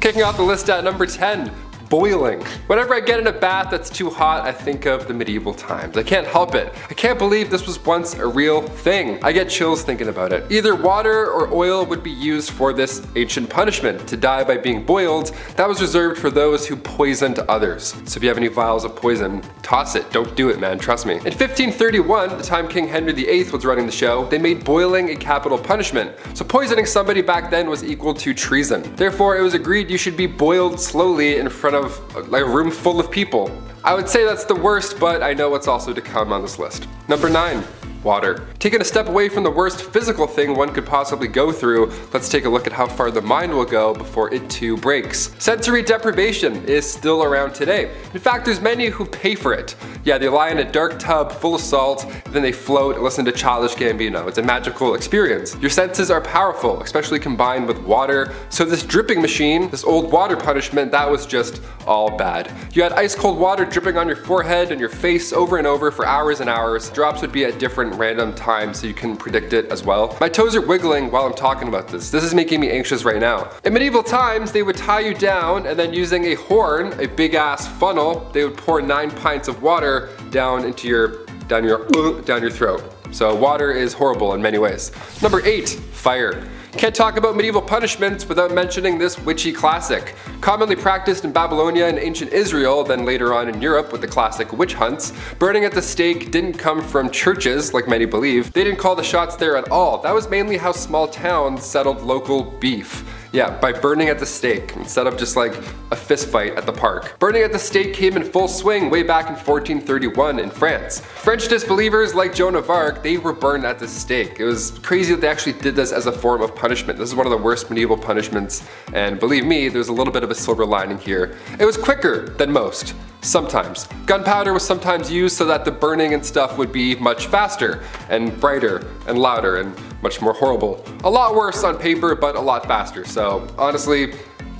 Kicking off the list at number 10. Boiling. Whenever I get in a bath that's too hot, I think of the medieval times. I can't help it. I can't believe this was once a real thing. I get chills thinking about it. Either water or oil would be used for this ancient punishment. To die by being boiled, that was reserved for those who poisoned others. So if you have any vials of poison, toss it. Don't do it, man. Trust me. In 1531, the time King Henry VIII was running the show, they made boiling a capital punishment. So poisoning somebody back then was equal to treason. Therefore, it was agreed you should be boiled slowly in front of like a room full of people. I would say that's the worst, but I know what's also to come on this list. Number 9. Water. Taking a step away from the worst physical thing one could possibly go through, let's take a look at how far the mind will go before it too breaks. Sensory deprivation is still around today. In fact, there's many who pay for it. Yeah, they lie in a dark tub full of salt, and then they float and listen to Childish Gambino. It's a magical experience. Your senses are powerful, especially combined with water. So this dripping machine, this old water punishment, that was just all bad. You had ice cold water dripping on your forehead and your face over and over for hours and hours. Drops would be at different random times so you can predict it as well. My toes are wiggling while I'm talking about this. This is making me anxious right now. In medieval times, they would tie you down and then using a horn, a big ass funnel, they would pour 9 pints of water down your throat. So water is horrible in many ways. Number 8, fire. Can't talk about medieval punishments without mentioning this witchy classic. Commonly practiced in Babylonia and ancient Israel, then later on in Europe with the classic witch hunts, burning at the stake didn't come from churches, like many believe. They didn't call the shots there at all. That was mainly how small towns settled local beef. Yeah, by burning at the stake, instead of just like a fist fight at the park. Burning at the stake came in full swing way back in 1431 in France. French disbelievers like Joan of Arc, they were burned at the stake. It was crazy that they actually did this as a form of punishment. This is one of the worst medieval punishments, and believe me, there's a little bit of a silver lining here. It was quicker than most. Sometimes. Gunpowder was sometimes used so that the burning and stuff would be much faster and brighter and louder and much more horrible. A lot worse on paper, but a lot faster. So honestly,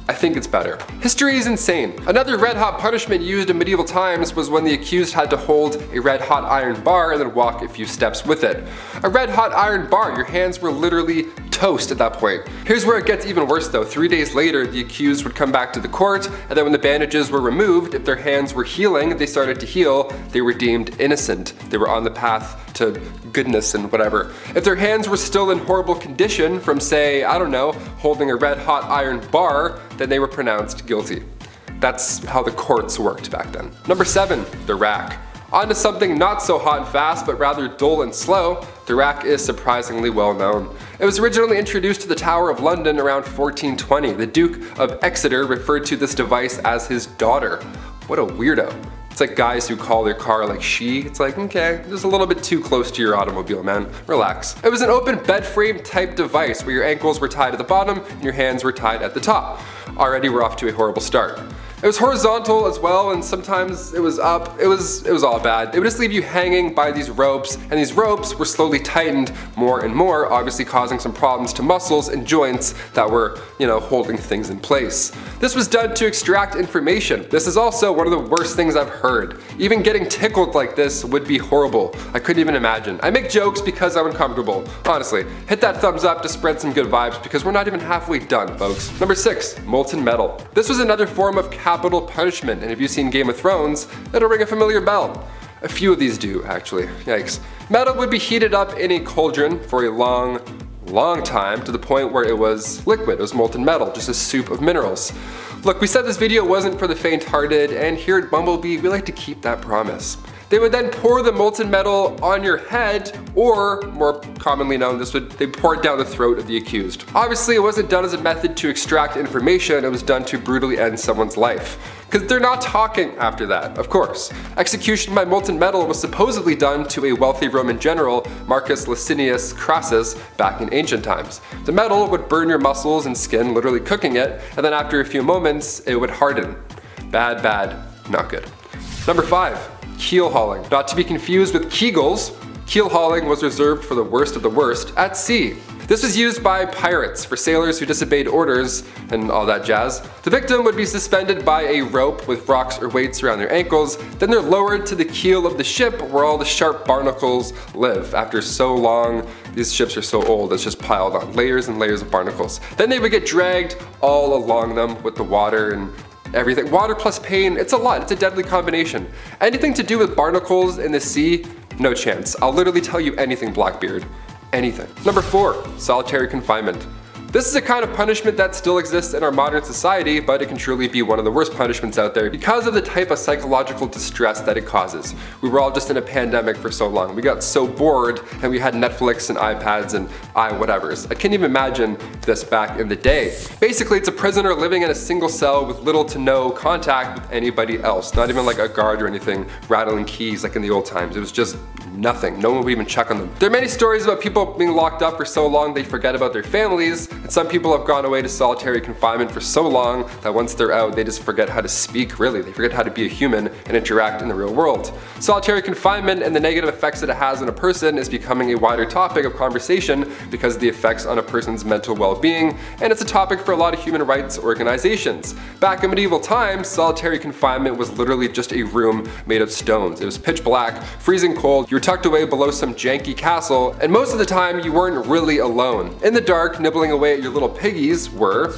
I think it's better. History is insane. Another red hot punishment used in medieval times was when the accused had to hold a red hot iron bar and then walk a few steps with it. A red hot iron bar, your hands were literally toast at that point. Here's where it gets even worse though. 3 days later, the accused would come back to the court, and then when the bandages were removed, if their hands were healing, they started to heal, they were deemed innocent. They were on the path to goodness and whatever. If their hands were still in horrible condition from, say, I don't know, holding a red hot iron bar, then they were pronounced guilty. That's how the courts worked back then. Number 7, the rack. On to something not so hot and fast, but rather dull and slow. The rack is surprisingly well known. It was originally introduced to the Tower of London around 1420. The Duke of Exeter referred to this device as his daughter. What a weirdo. It's like guys who call their car like she. It's like, okay, just a little bit too close to your automobile, man. Relax. It was an open bed frame type device where your ankles were tied at the bottom and your hands were tied at the top. Already we're off to a horrible start. It was horizontal as well, and sometimes it was up. It was all bad. It would just leave you hanging by these ropes, and these ropes were slowly tightened more and more, obviously causing some problems to muscles and joints that were, holding things in place. This was done to extract information. This is also one of the worst things I've heard. Even getting tickled like this would be horrible. I couldn't even imagine. I make jokes because I'm uncomfortable. Honestly, hit that thumbs up to spread some good vibes because we're not even halfway done, folks. Number 6, molten metal. This was another form of capital punishment, and if you've seen Game of Thrones, it'll ring a familiar bell. A few of these do, actually. Yikes. Metal would be heated up in a cauldron for a long time to the point where it was liquid. It was molten metal, just a soup of minerals. Look, we said this video wasn't for the faint-hearted, and here at BumbleBee, we like to keep that promise. They would then pour the molten metal on your head, or more commonly known, they pour it down the throat of the accused. Obviously, it wasn't done as a method to extract information, it was done to brutally end someone's life. Because they're not talking after that, of course. Execution by molten metal was supposedly done to a wealthy Roman general, Marcus Licinius Crassus, back in ancient times. The metal would burn your muscles and skin, literally cooking it, and then after a few moments, it would harden. Bad, bad, not good. Number 5. Keel hauling. Not to be confused with Kegels. Keel hauling was reserved for the worst of the worst at sea. This was used by pirates for sailors who disobeyed orders and all that jazz. The victim would be suspended by a rope with rocks or weights around their ankles, then they're lowered to the keel of the ship where all the sharp barnacles live. After so long, these ships are so old, it's just piled on, layers and layers of barnacles. Then they would get dragged all along them with the water and everything. Water plus pain, it's a lot, it's a deadly combination. Anything to do with barnacles in the sea, no chance. I'll literally tell you anything, Blackbeard. Anything. Number 4, solitary confinement. This is a kind of punishment that still exists in our modern society, but it can truly be one of the worst punishments out there because of the type of psychological distress that it causes. We were all just in a pandemic for so long. We got so bored and we had Netflix and iPads and whatevers. I can't even imagine this back in the day. Basically, it's a prisoner living in a single cell with little to no contact with anybody else. Not even like a guard or anything rattling keys like in the old times. It was just nothing. No one would even check on them. There are many stories about people being locked up for so long they forget about their families, and some people have gone away to solitary confinement for so long that once they're out, they just forget how to speak, really. They forget how to be a human and interact in the real world. Solitary confinement and the negative effects that it has on a person is becoming a wider topic of conversation because of the effects on a person's mental well-being, and it's a topic for a lot of human rights organizations. Back in medieval times, solitary confinement was literally just a room made of stones. It was pitch black, freezing cold, you were tucked away below some janky castle, and most of the time you weren't really alone. In the dark, nibbling away at your little piggies were,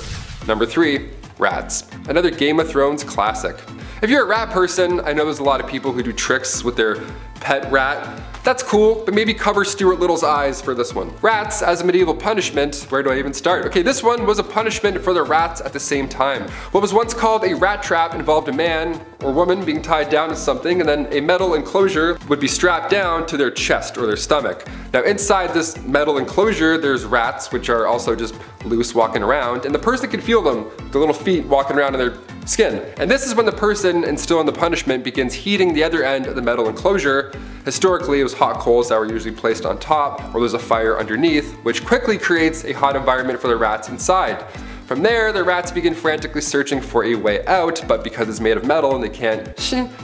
number 3, rats. Another Game of Thrones classic. If you're a rat person, I know there's a lot of people who do tricks with their pet rat. That's cool, but maybe cover Stuart Little's eyes for this one. Rats as a medieval punishment, where do I even start? Okay, this one was a punishment for the rats at the same time. What was once called a rat trap involved a man or woman being tied down to something, and then a metal enclosure would be strapped down to their chest or their stomach. Now inside this metal enclosure, there's rats, which are also just loose walking around, and the person could feel them, the little feet walking around in their skin. And this is when the person instilling the punishment begins heating the other end of the metal enclosure. Historically, it was hot coals that were usually placed on top, or there's a fire underneath, which quickly creates a hot environment for the rats inside. From there, the rats begin frantically searching for a way out, but because it's made of metal and they can't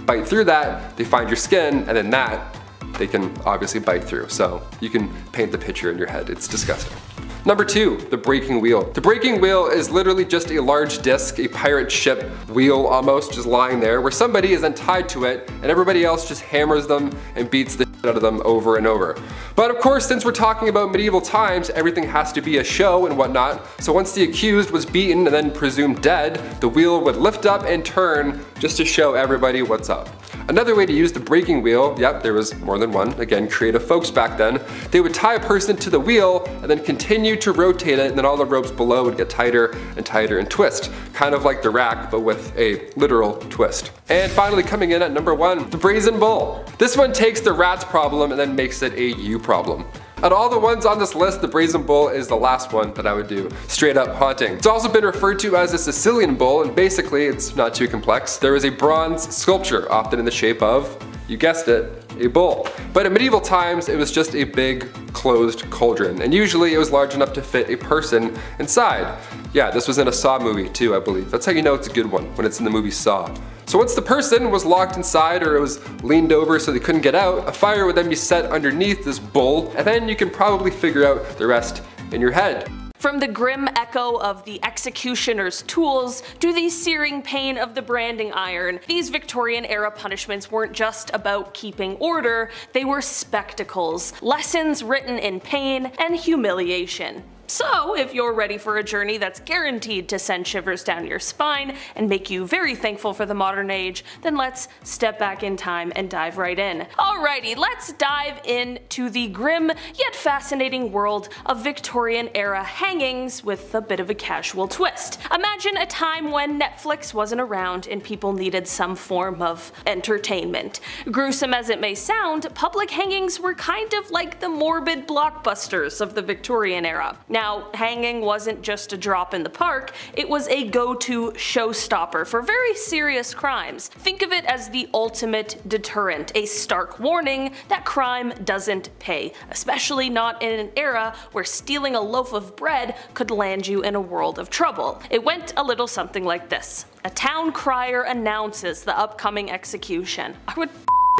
bite through that, they find your skin, and then that they can obviously bite through. So you can paint the picture in your head. It's disgusting. Number 2, the breaking wheel. The breaking wheel is literally just a large disc, a pirate ship wheel almost, just lying there, where somebody is then tied to it and everybody else just hammers them and beats the shit out of them over and over. But of course, since we're talking about medieval times, everything has to be a show and whatnot, so once the accused was beaten and then presumed dead, the wheel would lift up and turn just to show everybody what's up. Another way to use the breaking wheel, yep, there was more than one, again, creative folks back then, they would tie a person to the wheel and then continue to rotate it, and then all the ropes below would get tighter and twist. Kind of like the rack, but with a literal twist. And finally coming in at number 1, the brazen bull. This one takes the rat's problem and then makes it a you problem. Out of all the ones on this list, the brazen bull is the last one that I would do straight up haunting. It's also been referred to as a Sicilian bull, and basically it's not too complex. There is a bronze sculpture, often in the shape of, you guessed it, a bull. But in medieval times, it was just a big closed cauldron, and usually it was large enough to fit a person inside. Yeah, this was in a Saw movie too, I believe. That's how you know it's a good one, when it's in the movie Saw. So once the person was locked inside or it was leaned over so they couldn't get out, a fire would then be set underneath this bull, and then you can probably figure out the rest in your head. From the grim echo of the executioner's tools to the searing pain of the branding iron, these Victorian-era punishments weren't just about keeping order, they were spectacles, lessons written in pain and humiliation. So, if you're ready for a journey that's guaranteed to send shivers down your spine and make you very thankful for the modern age, then let's step back in time and dive right in. Alrighty, let's dive into the grim yet fascinating world of Victorian-era hangings with a bit of a casual twist. Imagine a time when Netflix wasn't around and people needed some form of entertainment. Gruesome as it may sound, public hangings were kind of like the morbid blockbusters of the Victorian era. Now, hanging wasn't just a drop in the park, it was a go-to showstopper for very serious crimes. Think of it as the ultimate deterrent, a stark warning that crime doesn't pay, especially not in an era where stealing a loaf of bread could land you in a world of trouble. It went a little something like this. A town crier announces the upcoming execution. I would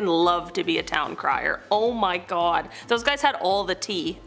love to be a town crier. Oh my god. Those guys had all the tea.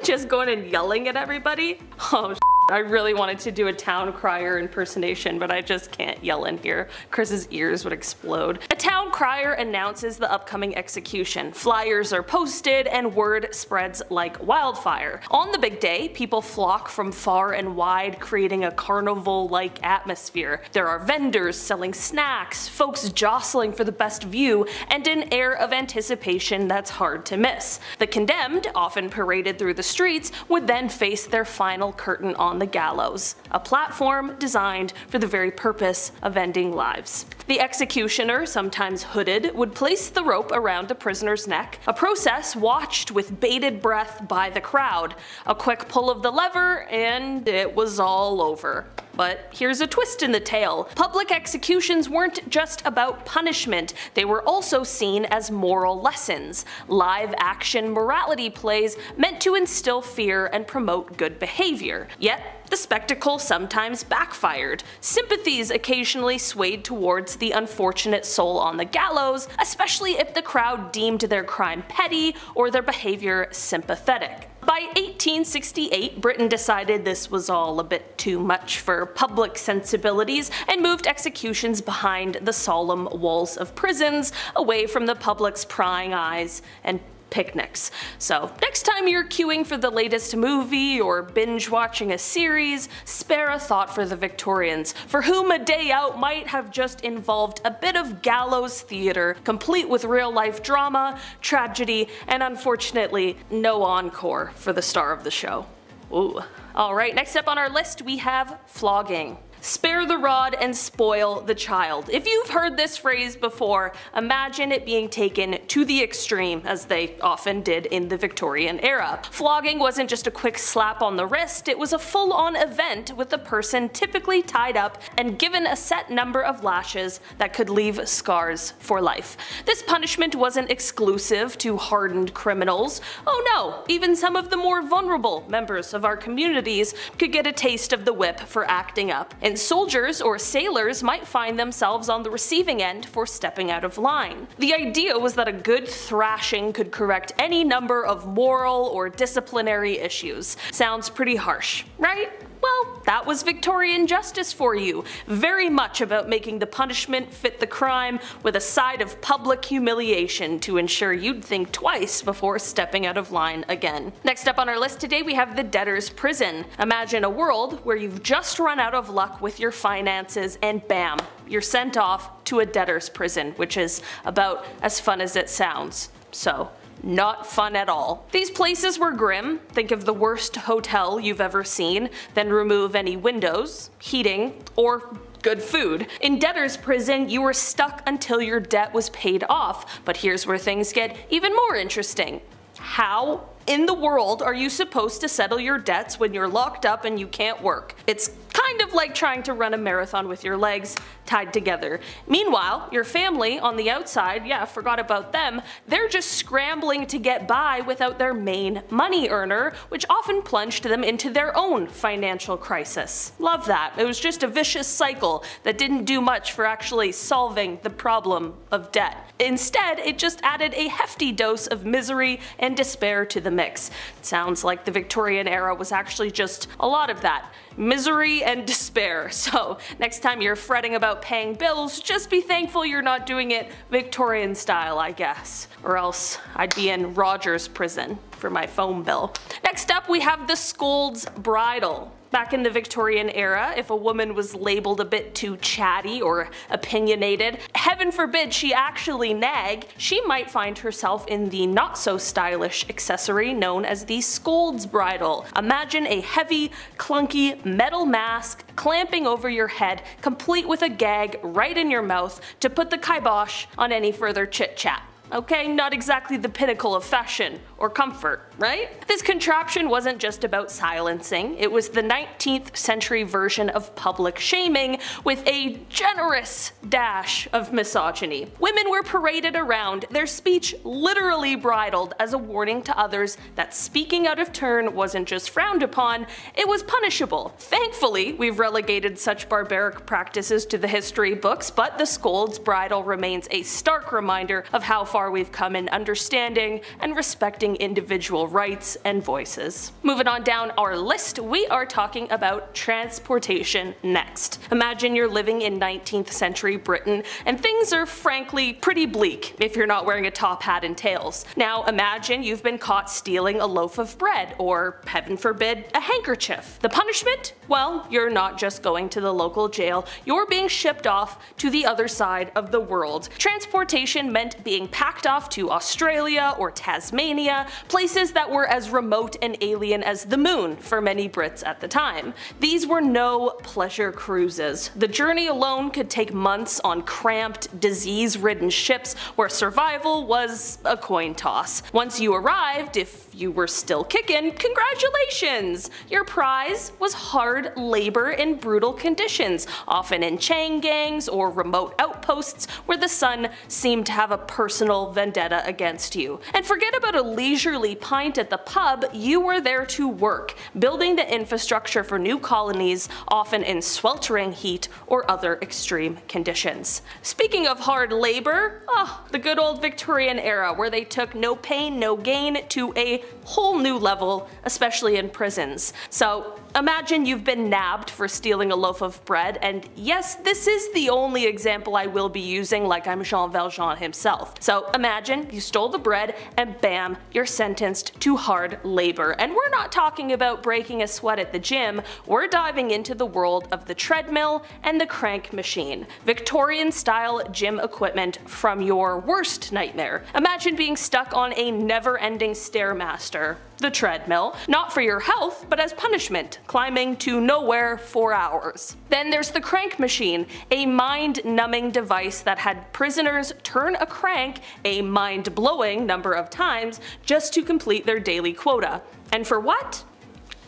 Just going and yelling at everybody. Oh, I really wanted to do a town crier impersonation, but I just can't yell in here. Chris's ears would explode. A town crier announces the upcoming execution. Flyers are posted and word spreads like wildfire. On the big day, people flock from far and wide, creating a carnival-like atmosphere. There are vendors selling snacks, folks jostling for the best view, and an air of anticipation that's hard to miss. The condemned, often paraded through the streets, would then face their final curtain on the gallows, a platform designed for the very purpose of ending lives. The executioner, sometimes hooded, would place the rope around the prisoner's neck, a process watched with bated breath by the crowd. A quick pull of the lever and it was all over. But here's a twist in the tale. Public executions weren't just about punishment, they were also seen as moral lessons, live action morality plays meant to instill fear and promote good behavior. Yet, the spectacle sometimes backfired. Sympathies occasionally swayed towards the unfortunate soul on the gallows, especially if the crowd deemed their crime petty or their behavior sympathetic. By 1868, Britain decided this was all a bit too much for public sensibilities and moved executions behind the solemn walls of prisons, away from the public's prying eyes and picnics. So next time you're queuing for the latest movie or binge watching a series, spare a thought for the Victorians, for whom a day out might have just involved a bit of gallows theater, complete with real life drama, tragedy, and unfortunately no encore for the star of the show. Ooh. Alright, next up on our list we have flogging. Spare the rod and spoil the child. If you've heard this phrase before, imagine it being taken to the extreme, as they often did in the Victorian era. Flogging wasn't just a quick slap on the wrist, it was a full-on event with the person typically tied up and given a set number of lashes that could leave scars for life. This punishment wasn't exclusive to hardened criminals. Oh no, even some of the more vulnerable members of our communities could get a taste of the whip for acting up. And soldiers or sailors might find themselves on the receiving end for stepping out of line. The idea was that a good thrashing could correct any number of moral or disciplinary issues. Sounds pretty harsh, right? Well, that was Victorian justice for you. Very much about making the punishment fit the crime, with a side of public humiliation to ensure you'd think twice before stepping out of line again. Next up on our list today we have the debtor's prison. Imagine a world where you've just run out of luck with your finances and bam, you're sent off to a debtor's prison, which is about as fun as it sounds. So, not fun at all. These places were grim. Think of the worst hotel you've ever seen, then remove any windows, heating, or good food. In debtor's prison, you were stuck until your debt was paid off, but here's where things get even more interesting. How in the world are you supposed to settle your debts when you're locked up and you can't work? It's kind of like trying to run a marathon with your legs tied together. Meanwhile, your family on the outside, yeah, forgot about them, they're just scrambling to get by without their main money earner, which often plunged them into their own financial crisis. Love that. It was just a vicious cycle that didn't do much for actually solving the problem of debt. Instead, it just added a hefty dose of misery and despair to the mix. It sounds like the Victorian era was actually just a lot of that. Misery and despair. So next time you're fretting about paying bills, just be thankful you're not doing it Victorian style, I guess. Or else I'd be in Rogers prison for my phone bill. Next up we have the scold's bridle. Back in the Victorian era, if a woman was labeled a bit too chatty or opinionated, heaven forbid she actually nag, she might find herself in the not so stylish accessory known as the scold's bridle. Imagine a heavy, clunky metal mask clamping over your head, complete with a gag right in your mouth to put the kibosh on any further chit chat. Okay, not exactly the pinnacle of fashion or comfort, right? This contraption wasn't just about silencing, it was the 19th century version of public shaming with a generous dash of misogyny. Women were paraded around, their speech literally bridled as a warning to others that speaking out of turn wasn't just frowned upon, it was punishable. Thankfully, we've relegated such barbaric practices to the history books, but the scold's bridle remains a stark reminder of how far we've come in understanding and respecting individual rights and voices. Moving on down our list, we are talking about transportation next. Imagine you're living in 19th century Britain and things are frankly pretty bleak if you're not wearing a top hat and tails. Now imagine you've been caught stealing a loaf of bread or, heaven forbid, a handkerchief. The punishment? Well, you're not just going to the local jail, you're being shipped off to the other side of the world. Transportation meant being packed off to Australia or Tasmania, places that were as remote and alien as the moon for many Brits at the time. These were no pleasure cruises. The journey alone could take months on cramped, disease-ridden ships where survival was a coin toss. Once you arrived, if you were still kicking, congratulations! Your prize was hard labor in brutal conditions, often in chain gangs or remote outposts where the sun seemed to have a personal vendetta against you. And forget about a leisurely pint at the pub, you were there to work, building the infrastructure for new colonies, often in sweltering heat or other extreme conditions. Speaking of hard labor, the good old Victorian era where they took no pain, no gain to a whole new level, especially in prisons. So imagine you've been nabbed for stealing a loaf of bread, and yes, this is the only example I will be using like I'm Jean Valjean himself. So imagine you stole the bread and bam, you're sentenced to hard labor. And we're not talking about breaking a sweat at the gym, we're diving into the world of the treadmill and the crank machine. Victorian style gym equipment from your worst nightmare. Imagine being stuck on a never-ending stairmaster, the treadmill, not for your health, but as punishment, climbing to nowhere for hours. Then there's the crank machine, a mind-numbing device that had prisoners turn a crank a mind-blowing number of times just to complete their daily quota. And for what?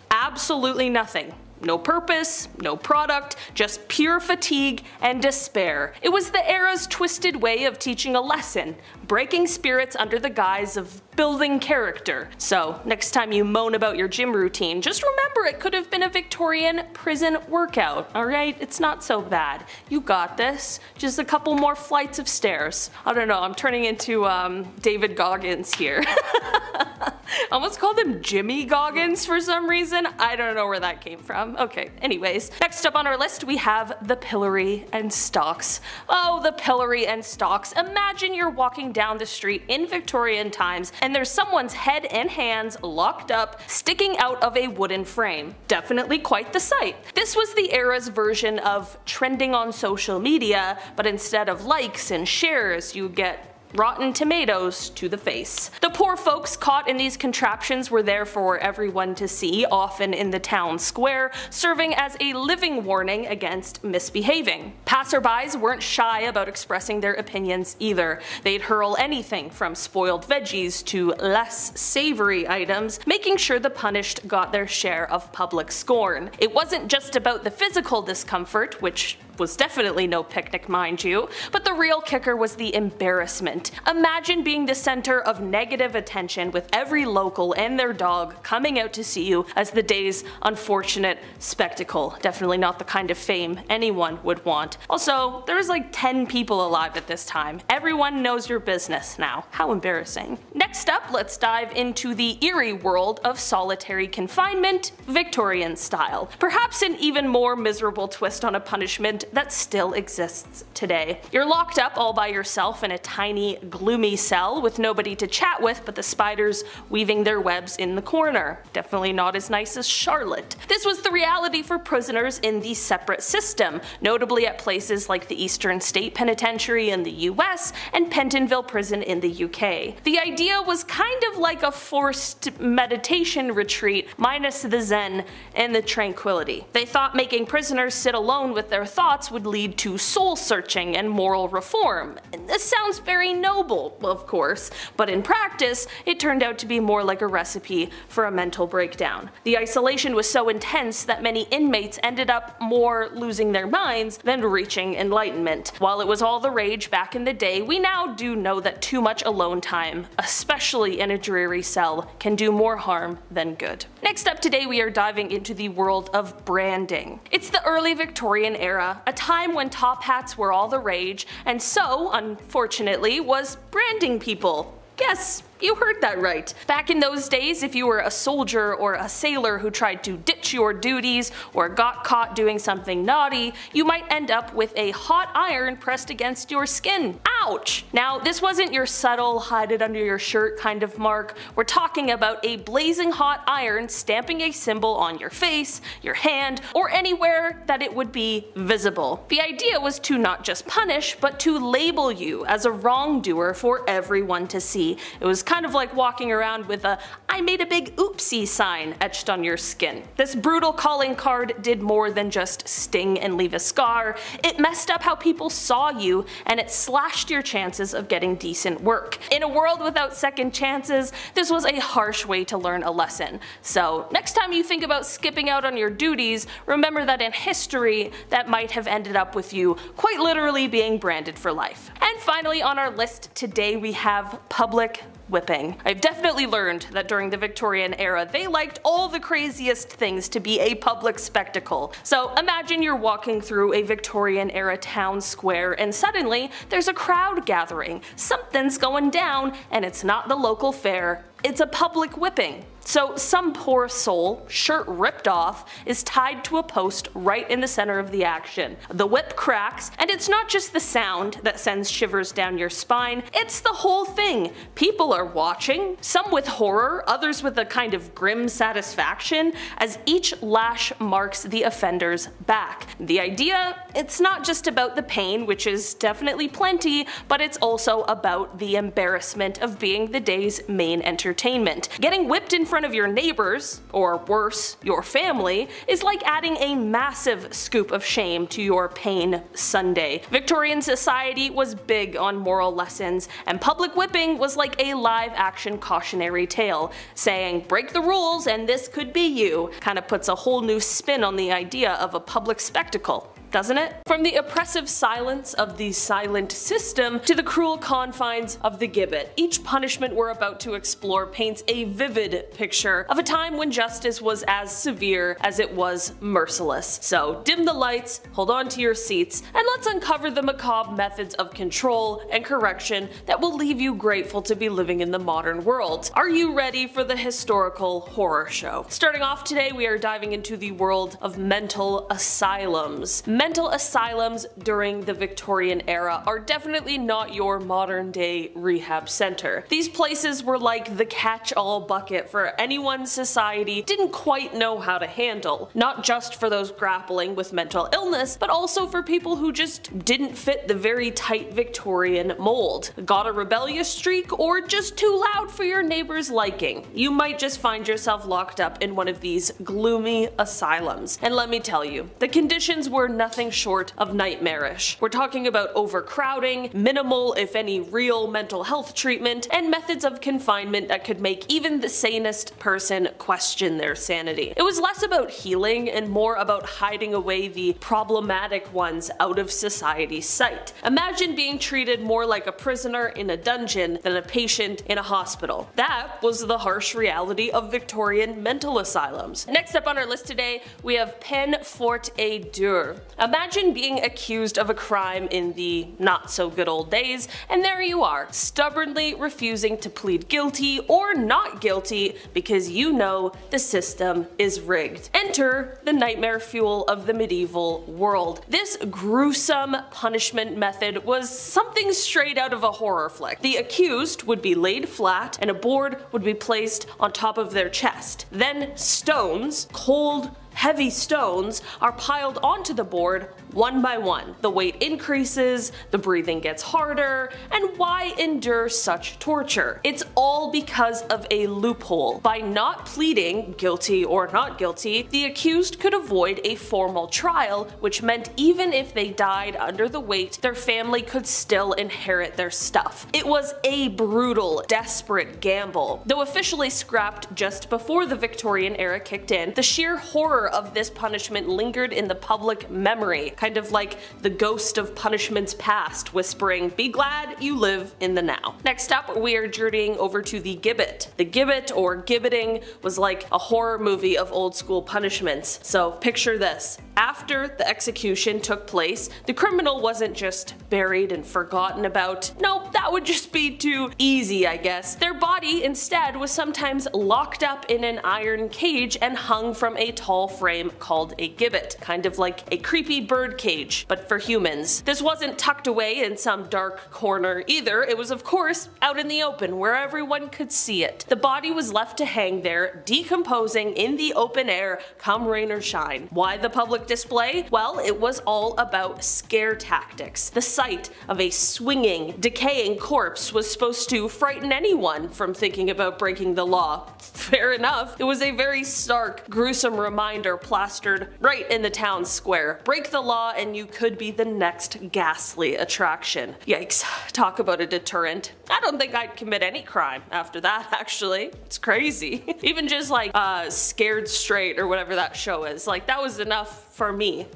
Absolutely nothing. No purpose, no product, just pure fatigue and despair. It was the era's twisted way of teaching a lesson, breaking spirits under the guise of building character. So next time you moan about your gym routine, just remember it could have been a Victorian prison workout, alright? It's not so bad. You got this. Just a couple more flights of stairs. I don't know, I'm turning into David Goggins here. I almost called him Jimmy Goggins for some reason. I don't know where that came from. Okay, anyways. Next up on our list we have the pillory and stocks. Oh, the pillory and stocks. Imagine you're walking down the street in Victorian times and there's someone's head and hands locked up, sticking out of a wooden frame. Definitely quite the sight. This was the era's version of trending on social media, but instead of likes and shares, you get rotten tomatoes to the face. The poor folks caught in these contraptions were there for everyone to see, often in the town square, serving as a living warning against misbehaving. Passerbys weren't shy about expressing their opinions either. They'd hurl anything from spoiled veggies to less savory items, making sure the punished got their share of public scorn. It wasn't just about the physical discomfort, which was definitely no picnic mind you, but the real kicker was the embarrassment. Imagine being the center of negative attention with every local and their dog coming out to see you as the day's unfortunate spectacle. Definitely not the kind of fame anyone would want. Also, there was like 10 people alive at this time. Everyone knows your business now. How embarrassing. Next up, let's dive into the eerie world of solitary confinement, Victorian style. Perhaps an even more miserable twist on a punishment that still exists today. You're locked up all by yourself in a tiny, gloomy cell with nobody to chat with but the spiders weaving their webs in the corner. Definitely not as nice as Charlotte. This was the reality for prisoners in the separate system, notably at places like the Eastern State Penitentiary in the US and Pentonville Prison in the UK. The idea was kind of like a forced meditation retreat minus the zen and the tranquility. They thought making prisoners sit alone with their thoughts thoughts would lead to soul searching and moral reform. And this sounds very noble, of course, but in practice, it turned out to be more like a recipe for a mental breakdown. The isolation was so intense that many inmates ended up more losing their minds than reaching enlightenment. While it was all the rage back in the day, we now do know that too much alone time, especially in a dreary cell, can do more harm than good. Next up today, we are diving into the world of branding. It's the early Victorian era, a time when top hats were all the rage, and so, unfortunately, was branding people. Yes, you heard that right. Back in those days, if you were a soldier or a sailor who tried to ditch your duties or got caught doing something naughty, you might end up with a hot iron pressed against your skin. Ouch! Now, this wasn't your subtle, hide it under your shirt kind of mark. We're talking about a blazing hot iron stamping a symbol on your face, your hand, or anywhere that it would be visible. The idea was to not just punish, but to label you as a wrongdoer for everyone to see. It was kind of like walking around with a "I made a big oopsie" sign etched on your skin. This brutal calling card did more than just sting and leave a scar. It messed up how people saw you, and it slashed your chances of getting decent work. In a world without second chances, this was a harsh way to learn a lesson. So next time you think about skipping out on your duties, remember that in history, that might have ended up with you quite literally being branded for life. And finally on our list today we have public whipping. I've definitely learned that during the Victorian era they liked all the craziest things to be a public spectacle. So imagine you're walking through a Victorian era town square and suddenly there's a crowd gathering. Something's going down and it's not the local fair. It's a public whipping. So some poor soul, shirt ripped off, is tied to a post right in the center of the action. The whip cracks, and it's not just the sound that sends shivers down your spine, it's the whole thing. People are watching, some with horror, others with a kind of grim satisfaction, as each lash marks the offender's back. The idea? It's not just about the pain, which is definitely plenty, but it's also about the embarrassment of being the day's main entertainment. Getting whipped in front of your neighbors, or worse, your family, is like adding a massive scoop of shame to your pain Sunday. Victorian society was big on moral lessons, and public whipping was like a live-action cautionary tale, saying break the rules and this could be you. Kinda puts a whole new spin on the idea of a public spectacle, doesn't it? From the oppressive silence of the silent system to the cruel confines of the gibbet, each punishment we're about to explore paints a vivid picture of a time when justice was as severe as it was merciless. So dim the lights, hold on to your seats, and let's uncover the macabre methods of control and correction that will leave you grateful to be living in the modern world. Are you ready for the historical horror show? Starting off today, we are diving into the world of mental asylums. Mental asylums during the Victorian era are definitely not your modern day rehab center. These places were like the catch-all bucket for anyone society didn't quite know how to handle. Not just for those grappling with mental illness, but also for people who just didn't fit the very tight Victorian mold. Got a rebellious streak or just too loud for your neighbor's liking? You might just find yourself locked up in one of these gloomy asylums. And let me tell you, the conditions were nothing short of nightmarish. We're talking about overcrowding, minimal if any real mental health treatment, and methods of confinement that could make even the sanest person question their sanity. It was less about healing and more about hiding away the problematic ones out of society's sight. Imagine being treated more like a prisoner in a dungeon than a patient in a hospital. That was the harsh reality of Victorian mental asylums. Next up on our list today, we have peine forte et dure. Imagine being accused of a crime in the not so good old days, and there you are, stubbornly refusing to plead guilty or not guilty because you know the system is rigged. Enter the nightmare fuel of the medieval world. This gruesome punishment method was something straight out of a horror flick. The accused would be laid flat and a board would be placed on top of their chest. Then stones, cold, Heavy stones are piled onto the board one by one. The weight increases, the breathing gets harder, and why endure such torture? It's all because of a loophole. By not pleading guilty or not guilty, the accused could avoid a formal trial, which meant even if they died under the weight, their family could still inherit their stuff. It was a brutal, desperate gamble. Though officially scrapped just before the Victorian era kicked in, the sheer horror of this punishment lingered in the public memory, kind of like the ghost of punishments past whispering, "Be glad you live in the now." Next up, we are journeying over to the gibbet. The gibbet, or gibbeting, was like a horror movie of old school punishments. So picture this. After the execution took place, the criminal wasn't just buried and forgotten about. Nope, that would just be too easy, I guess. Their body instead was sometimes locked up in an iron cage and hung from a tall frame called a gibbet, kind of like a creepy bird cage, but for humans. This wasn't tucked away in some dark corner either. It was of course out in the open where everyone could see it. The body was left to hang there, decomposing in the open air come rain or shine. Why the public display? Well, it was all about scare tactics. The sight of a swinging, decaying corpse was supposed to frighten anyone from thinking about breaking the law. Fair enough. It was a very stark, gruesome reminder plastered right in the town square. Break the law and you could be the next ghastly attraction. Yikes. Talk about a deterrent. I don't think I'd commit any crime after that, actually. It's crazy. Even just like Scared Straight or whatever that show is, like that was enough for me.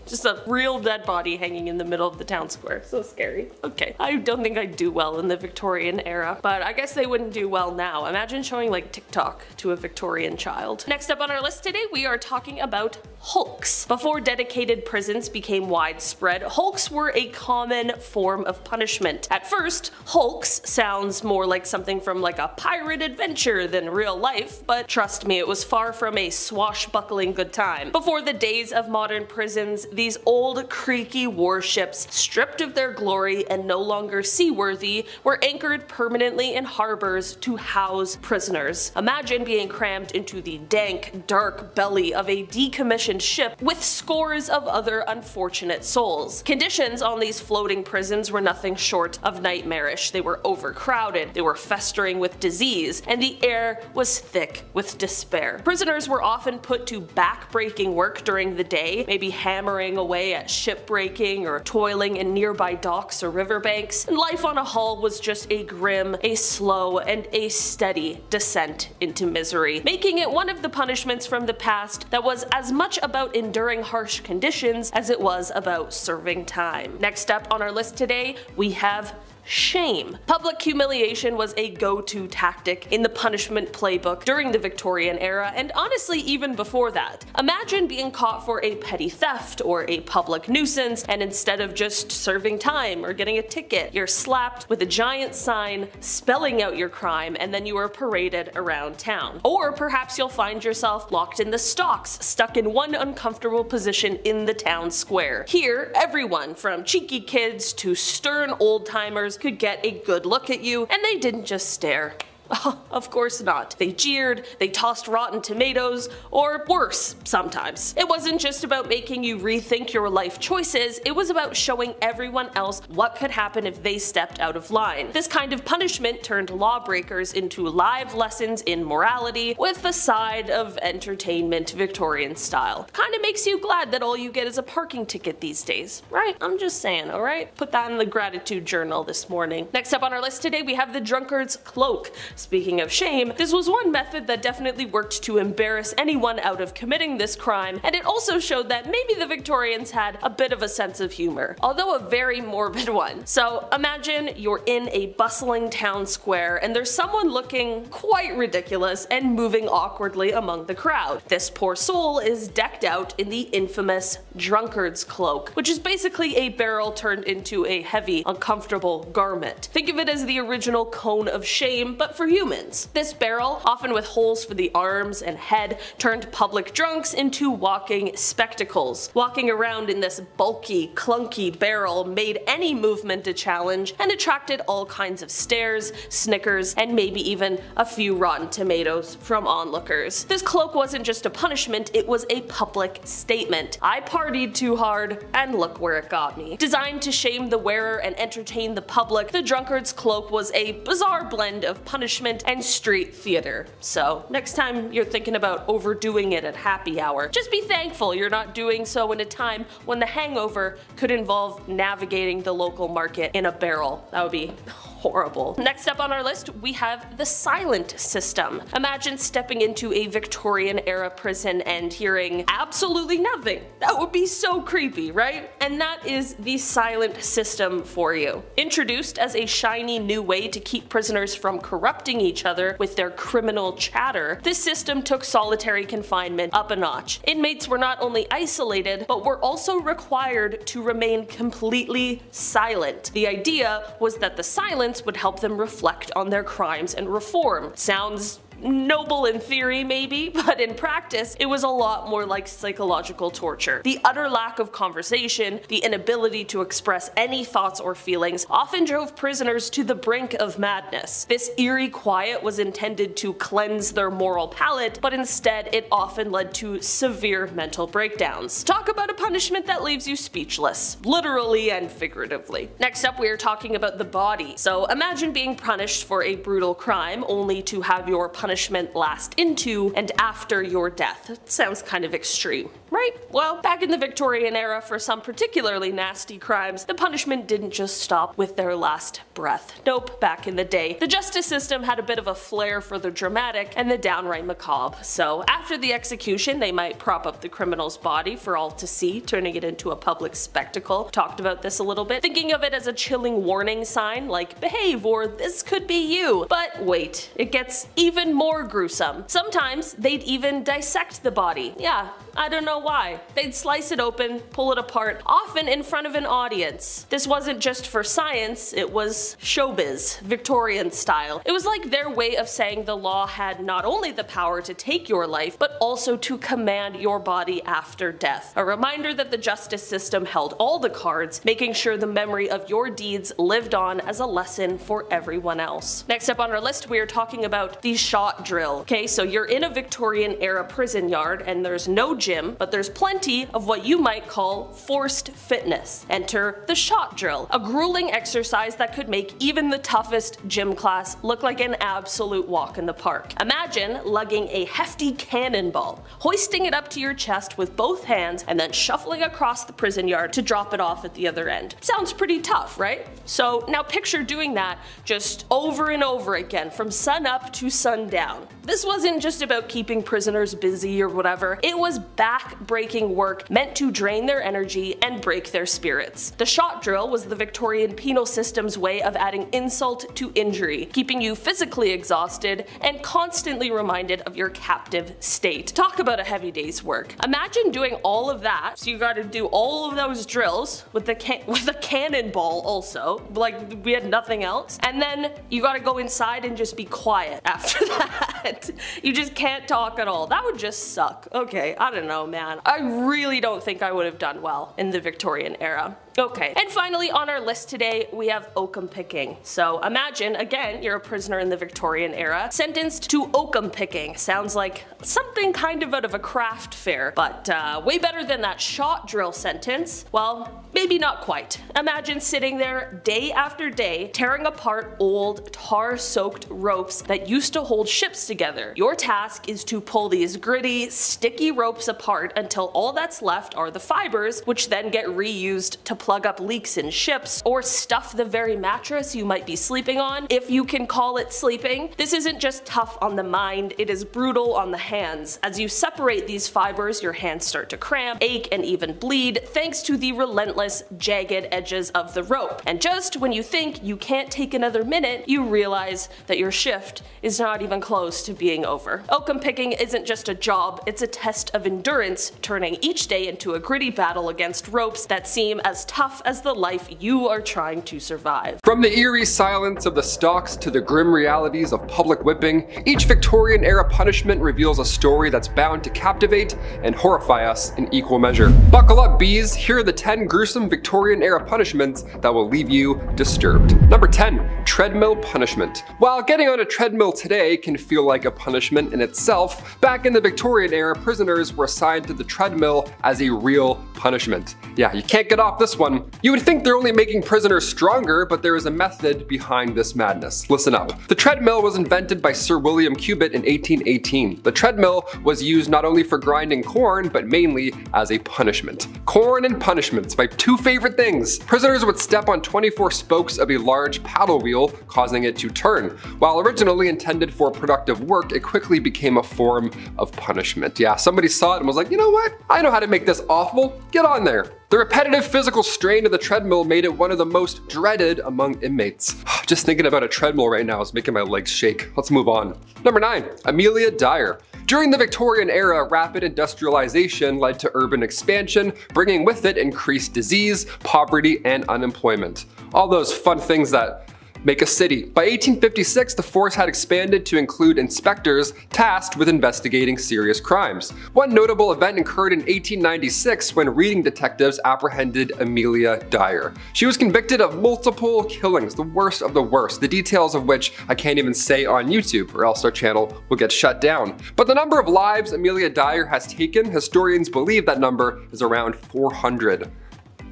Just a real dead body hanging in the middle of the town square. So scary. Okay. I don't think I'd do well in the Victorian era, but I guess they wouldn't do well now. Imagine showing like TikTok to a Victorian child. Next up on our list today, we are talking about hulks. Before dedicated prisons became widespread, hulks were a common form of punishment. At first, hulks sounds more like something from like a pirate adventure than real life, but trust me, it was far from a swashbuckling good time. Before the days of modern prisons, these old creaky warships, stripped of their glory and no longer seaworthy, were anchored permanently in harbors to house prisoners. Imagine being crammed into the dank, dark belly of a decommissioned ship with scores of other unfortunate souls. Conditions on these floating prisons were nothing short of nightmarish. They were overcrowded, they were festering with disease, and the air was thick with despair. Prisoners were often put to back-breaking work during the day, maybe hammering away at shipbreaking or toiling in nearby docks or riverbanks, and life on a hull was just a grim, a slow, and a steady descent into misery, making it one of the punishments from the past that was as much about enduring harsh conditions as it was about serving time. Next up on our list today, we have shame. Public humiliation was a go-to tactic in the punishment playbook during the Victorian era, and honestly even before that. Imagine being caught for a petty theft or a public nuisance, and instead of just serving time or getting a ticket, you're slapped with a giant sign spelling out your crime, and then you are paraded around town. Or perhaps you'll find yourself locked in the stocks, stuck in one uncomfortable position in the town square. Here, everyone from cheeky kids to stern old-timers could get a good look at you, and they didn't just stare. Oh, of course not. They jeered, they tossed rotten tomatoes, or worse, sometimes. It wasn't just about making you rethink your life choices, it was about showing everyone else what could happen if they stepped out of line. This kind of punishment turned lawbreakers into live lessons in morality, with a side of entertainment Victorian style. Kinda makes you glad that all you get is a parking ticket these days, right? I'm just saying, alright? Put that in the gratitude journal this morning. Next up on our list today, we have the drunkard's cloak. Speaking of shame, this was one method that definitely worked to embarrass anyone out of committing this crime, and it also showed that maybe the Victorians had a bit of a sense of humor, although a very morbid one. So imagine you're in a bustling town square and there's someone looking quite ridiculous and moving awkwardly among the crowd. This poor soul is decked out in the infamous drunkard's cloak, which is basically a barrel turned into a heavy, uncomfortable garment. Think of it as the original cone of shame, but for humans. This barrel, often with holes for the arms and head, turned public drunks into walking spectacles. Walking around in this bulky, clunky barrel made any movement a challenge and attracted all kinds of stares, snickers, and maybe even a few rotten tomatoes from onlookers. This cloak wasn't just a punishment, it was a public statement. I partied too hard, and look where it got me. Designed to shame the wearer and entertain the public, the drunkard's cloak was a bizarre blend of punishment and street theater. So next time you're thinking about overdoing it at happy hour, just be thankful you're not doing so in a time when the hangover could involve navigating the local market in a barrel. That would be horrible. Next up on our list, we have the silent system. Imagine stepping into a Victorian era prison and hearing absolutely nothing. That would be so creepy, right? And that is the silent system for you. Introduced as a shiny new way to keep prisoners from corrupting each other with their criminal chatter, this system took solitary confinement up a notch. Inmates were not only isolated, but were also required to remain completely silent. The idea was that the silence would help them reflect on their crimes and reform. Sounds noble in theory maybe, but in practice it was a lot more like psychological torture. The utter lack of conversation, the inability to express any thoughts or feelings often drove prisoners to the brink of madness. This eerie quiet was intended to cleanse their moral palate, but instead it often led to severe mental breakdowns. Talk about a punishment that leaves you speechless, literally and figuratively. Next up, we are talking about the body. So imagine being punished for a brutal crime only to have your punishment last into and after your death. It sounds kind of extreme, right? Well, back in the Victorian era, for some particularly nasty crimes, the punishment didn't just stop with their last breath. Nope, back in the day, the justice system had a bit of a flair for the dramatic and the downright macabre. So after the execution, they might prop up the criminal's body for all to see, turning it into a public spectacle. Talked about this a little bit, thinking of it as a chilling warning sign like behave or this could be you. But wait, it gets even more gruesome. Sometimes they'd even dissect the body. Yeah, I don't know why. They'd slice it open, pull it apart, often in front of an audience. This wasn't just for science, it was showbiz, Victorian style. It was like their way of saying the law had not only the power to take your life, but also to command your body after death. A reminder that the justice system held all the cards, making sure the memory of your deeds lived on as a lesson for everyone else. Next up on our list, we are talking about the shot drill. Okay, so you're in a Victorian era prison yard and there's no gym, but there's plenty of what you might call forced fitness. Enter the shot drill, a grueling exercise that could make even the toughest gym class look like an absolute walk in the park. Imagine lugging a hefty cannonball, hoisting it up to your chest with both hands, and then shuffling across the prison yard to drop it off at the other end. Sounds pretty tough, right? So now picture doing that just over and over again from sun up to sundown. This wasn't just about keeping prisoners busy or whatever, it was back-breaking work meant to drain their energy and break their spirits. The shot drill was the Victorian penal system's way of adding insult to injury, keeping you physically exhausted and constantly reminded of your captive state. Talk about a heavy day's work. Imagine doing all of that, so you gotta do all of those drills with a cannonball also, like we had nothing else, and then you gotta go inside and just be quiet after that. You just can't talk at all. That would just suck. Okay, I don't know, man. I really don't think I would have done well in the Victorian era. Okay, and finally on our list today we have oakum picking. So imagine, again, you're a prisoner in the Victorian era, sentenced to oakum picking. Sounds like something kind of out of a craft fair, but way better than that shot drill sentence. Well, maybe not quite. Imagine sitting there day after day, tearing apart old, tar-soaked ropes that used to hold ships together. Your task is to pull these gritty, sticky ropes apart until all that's left are the fibers, which then get reused to plug up leaks in ships, or stuff the very mattress you might be sleeping on, if you can call it sleeping. This isn't just tough on the mind, it is brutal on the hands. As you separate these fibers, your hands start to cramp, ache, and even bleed, thanks to the relentless, jagged edges of the rope. And just when you think you can't take another minute, you realize that your shift is not even close to being over. Oakum picking isn't just a job, it's a test of endurance, turning each day into a gritty battle against ropes that seem as tough as the life you are trying to survive. From the eerie silence of the stocks to the grim realities of public whipping, each Victorian era punishment reveals a story that's bound to captivate and horrify us in equal measure. Buckle up, bees, here are the 10 gruesome Victorian era punishments that will leave you disturbed. Number 10, treadmill punishment. While getting on a treadmill today can feel like a punishment in itself, back in the Victorian era, prisoners were assigned to the treadmill as a real punishment. Yeah, you can't get off this one. You would think they're only making prisoners stronger, but there is a method behind this madness. Listen up. The treadmill was invented by Sir William Cubitt in 1818. The treadmill was used not only for grinding corn, but mainly as a punishment. Corn and punishments, my two favorite things. Prisoners would step on 24 spokes of a large paddle wheel, causing it to turn. While originally intended for productive work, it quickly became a form of punishment. Yeah, somebody saw it and was like, you know what? I know how to make this awful. Get on there. The repetitive physical strain of the treadmill made it one of the most dreaded among inmates. Just thinking about a treadmill right now is making my legs shake. Let's move on. Number 9, Amelia Dyer. During the Victorian era, rapid industrialization led to urban expansion, bringing with it increased disease, poverty, and unemployment. All those fun things that make a city. By 1856, the force had expanded to include inspectors tasked with investigating serious crimes. One notable event occurred in 1896 when reading detectives apprehended Amelia Dyer. She was convicted of multiple killings, the worst of the worst, the details of which I can't even say on YouTube or else our channel will get shut down. But the number of lives Amelia Dyer has taken, historians believe that number is around 400.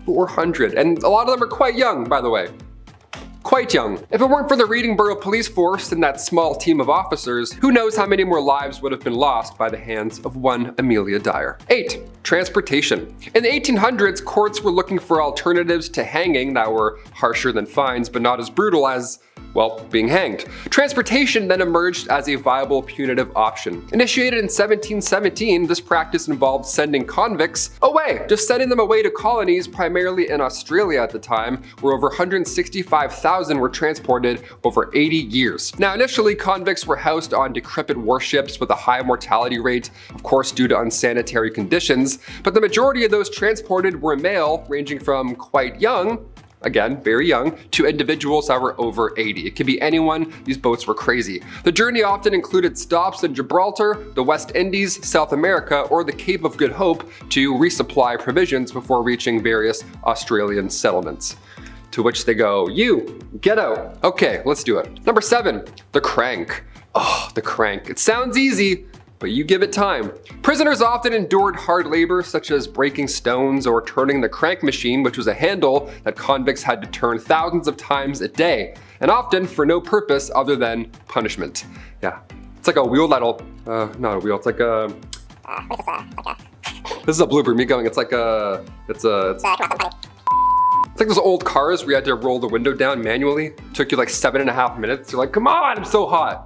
400, and a lot of them are quite young, by the way. Quite young. If it weren't for the Readingborough police force and that small team of officers, who knows how many more lives would have been lost by the hands of one Amelia Dyer. 8. Transportation. In the 1800s, courts were looking for alternatives to hanging that were harsher than fines, but not as brutal as, well, being hanged. Transportation then emerged as a viable punitive option. Initiated in 1717, this practice involved sending convicts away, just sending them away to colonies, primarily in Australia at the time, where over 165,000 were transported over 80 years. Now, initially, convicts were housed on decrepit warships with a high mortality rate, of course due to unsanitary conditions, but the majority of those transported were male, ranging from quite young, again, very young, to individuals that were over 80. It could be anyone, these boats were crazy. The journey often included stops in Gibraltar, the West Indies, South America, or the Cape of Good Hope to resupply provisions before reaching various Australian settlements. To which they go, you, get out. Okay, let's do it. Number 7, the crank. Oh, the crank. It sounds easy, but you give it time. Prisoners often endured hard labor such as breaking stones or turning the crank machine, which was a handle that convicts had to turn thousands of times a day, and often for no purpose other than punishment. Yeah, it's like a wheel that'll, not a wheel, it's like a, this is a blooper, me going, it's like a, it's like those old cars where you had to roll the window down manually. It took you like 7.5 minutes. You're like, come on, I'm so hot.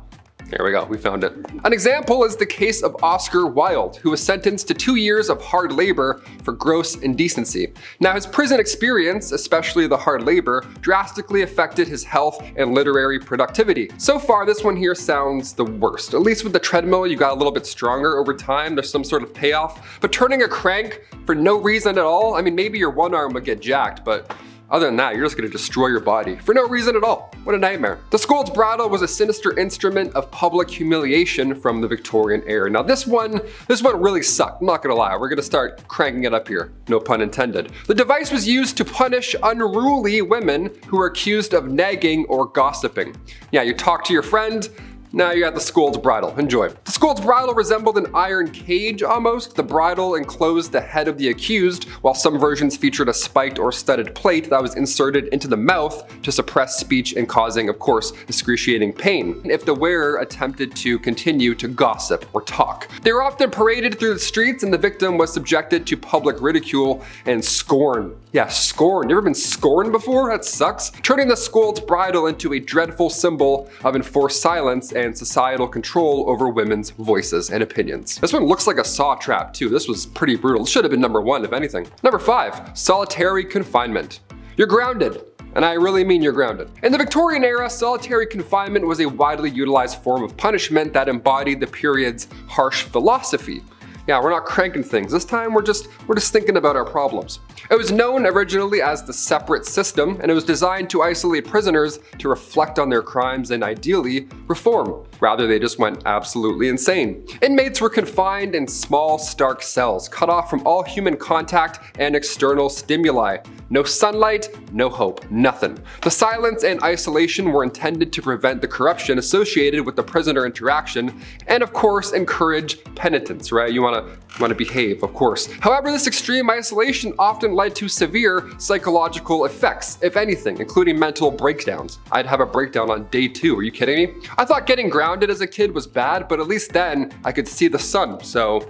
There we go, we found it. An example is the case of Oscar Wilde, who was sentenced to 2 years of hard labor for gross indecency. Now, his prison experience, especially the hard labor, drastically affected his health and literary productivity. So far, this one here sounds the worst. At least with the treadmill, you got a little bit stronger over time. There's some sort of payoff. But turning a crank for no reason at all, I mean, maybe your one arm would get jacked, but other than that, you're just gonna destroy your body for no reason at all. What a nightmare. The scold's bridle was a sinister instrument of public humiliation from the Victorian era. Now this one really sucked, I'm not gonna lie. We're gonna start cranking it up here, no pun intended. The device was used to punish unruly women who were accused of nagging or gossiping. Yeah, you talk to your friend, now you got the scold's bridle. Enjoy. The scold's bridle resembled an iron cage almost. The bridle enclosed the head of the accused, while some versions featured a spiked or studded plate that was inserted into the mouth to suppress speech and causing, of course, excruciating pain if the wearer attempted to continue to gossip or talk. They were often paraded through the streets and the victim was subjected to public ridicule and scorn. Yeah, scorn. You ever been scorned before? That sucks. Turning the scold's bridle into a dreadful symbol of enforced silence and societal control over women's voices and opinions. This one looks like a saw trap too. This was pretty brutal. It should have been number 1 if anything. Number 5, solitary confinement. You're grounded. And I really mean you're grounded. In the Victorian era, solitary confinement was a widely utilized form of punishment that embodied the period's harsh philosophy. Yeah, we're not cranking things. This time we're just thinking about our problems. It was known originally as the separate system, and it was designed to isolate prisoners to reflect on their crimes and ideally reform. Rather, they just went absolutely insane. Inmates were confined in small, stark cells, cut off from all human contact and external stimuli. No sunlight, no hope, nothing. The silence and isolation were intended to prevent the corruption associated with the prisoner interaction, and of course encourage penitence, right? You wanna behave, of course. However, this extreme isolation often led to severe psychological effects, if anything, including mental breakdowns. I'd have a breakdown on day 2, are you kidding me? I thought getting grounded as a kid was bad, but at least then I could see the sun, so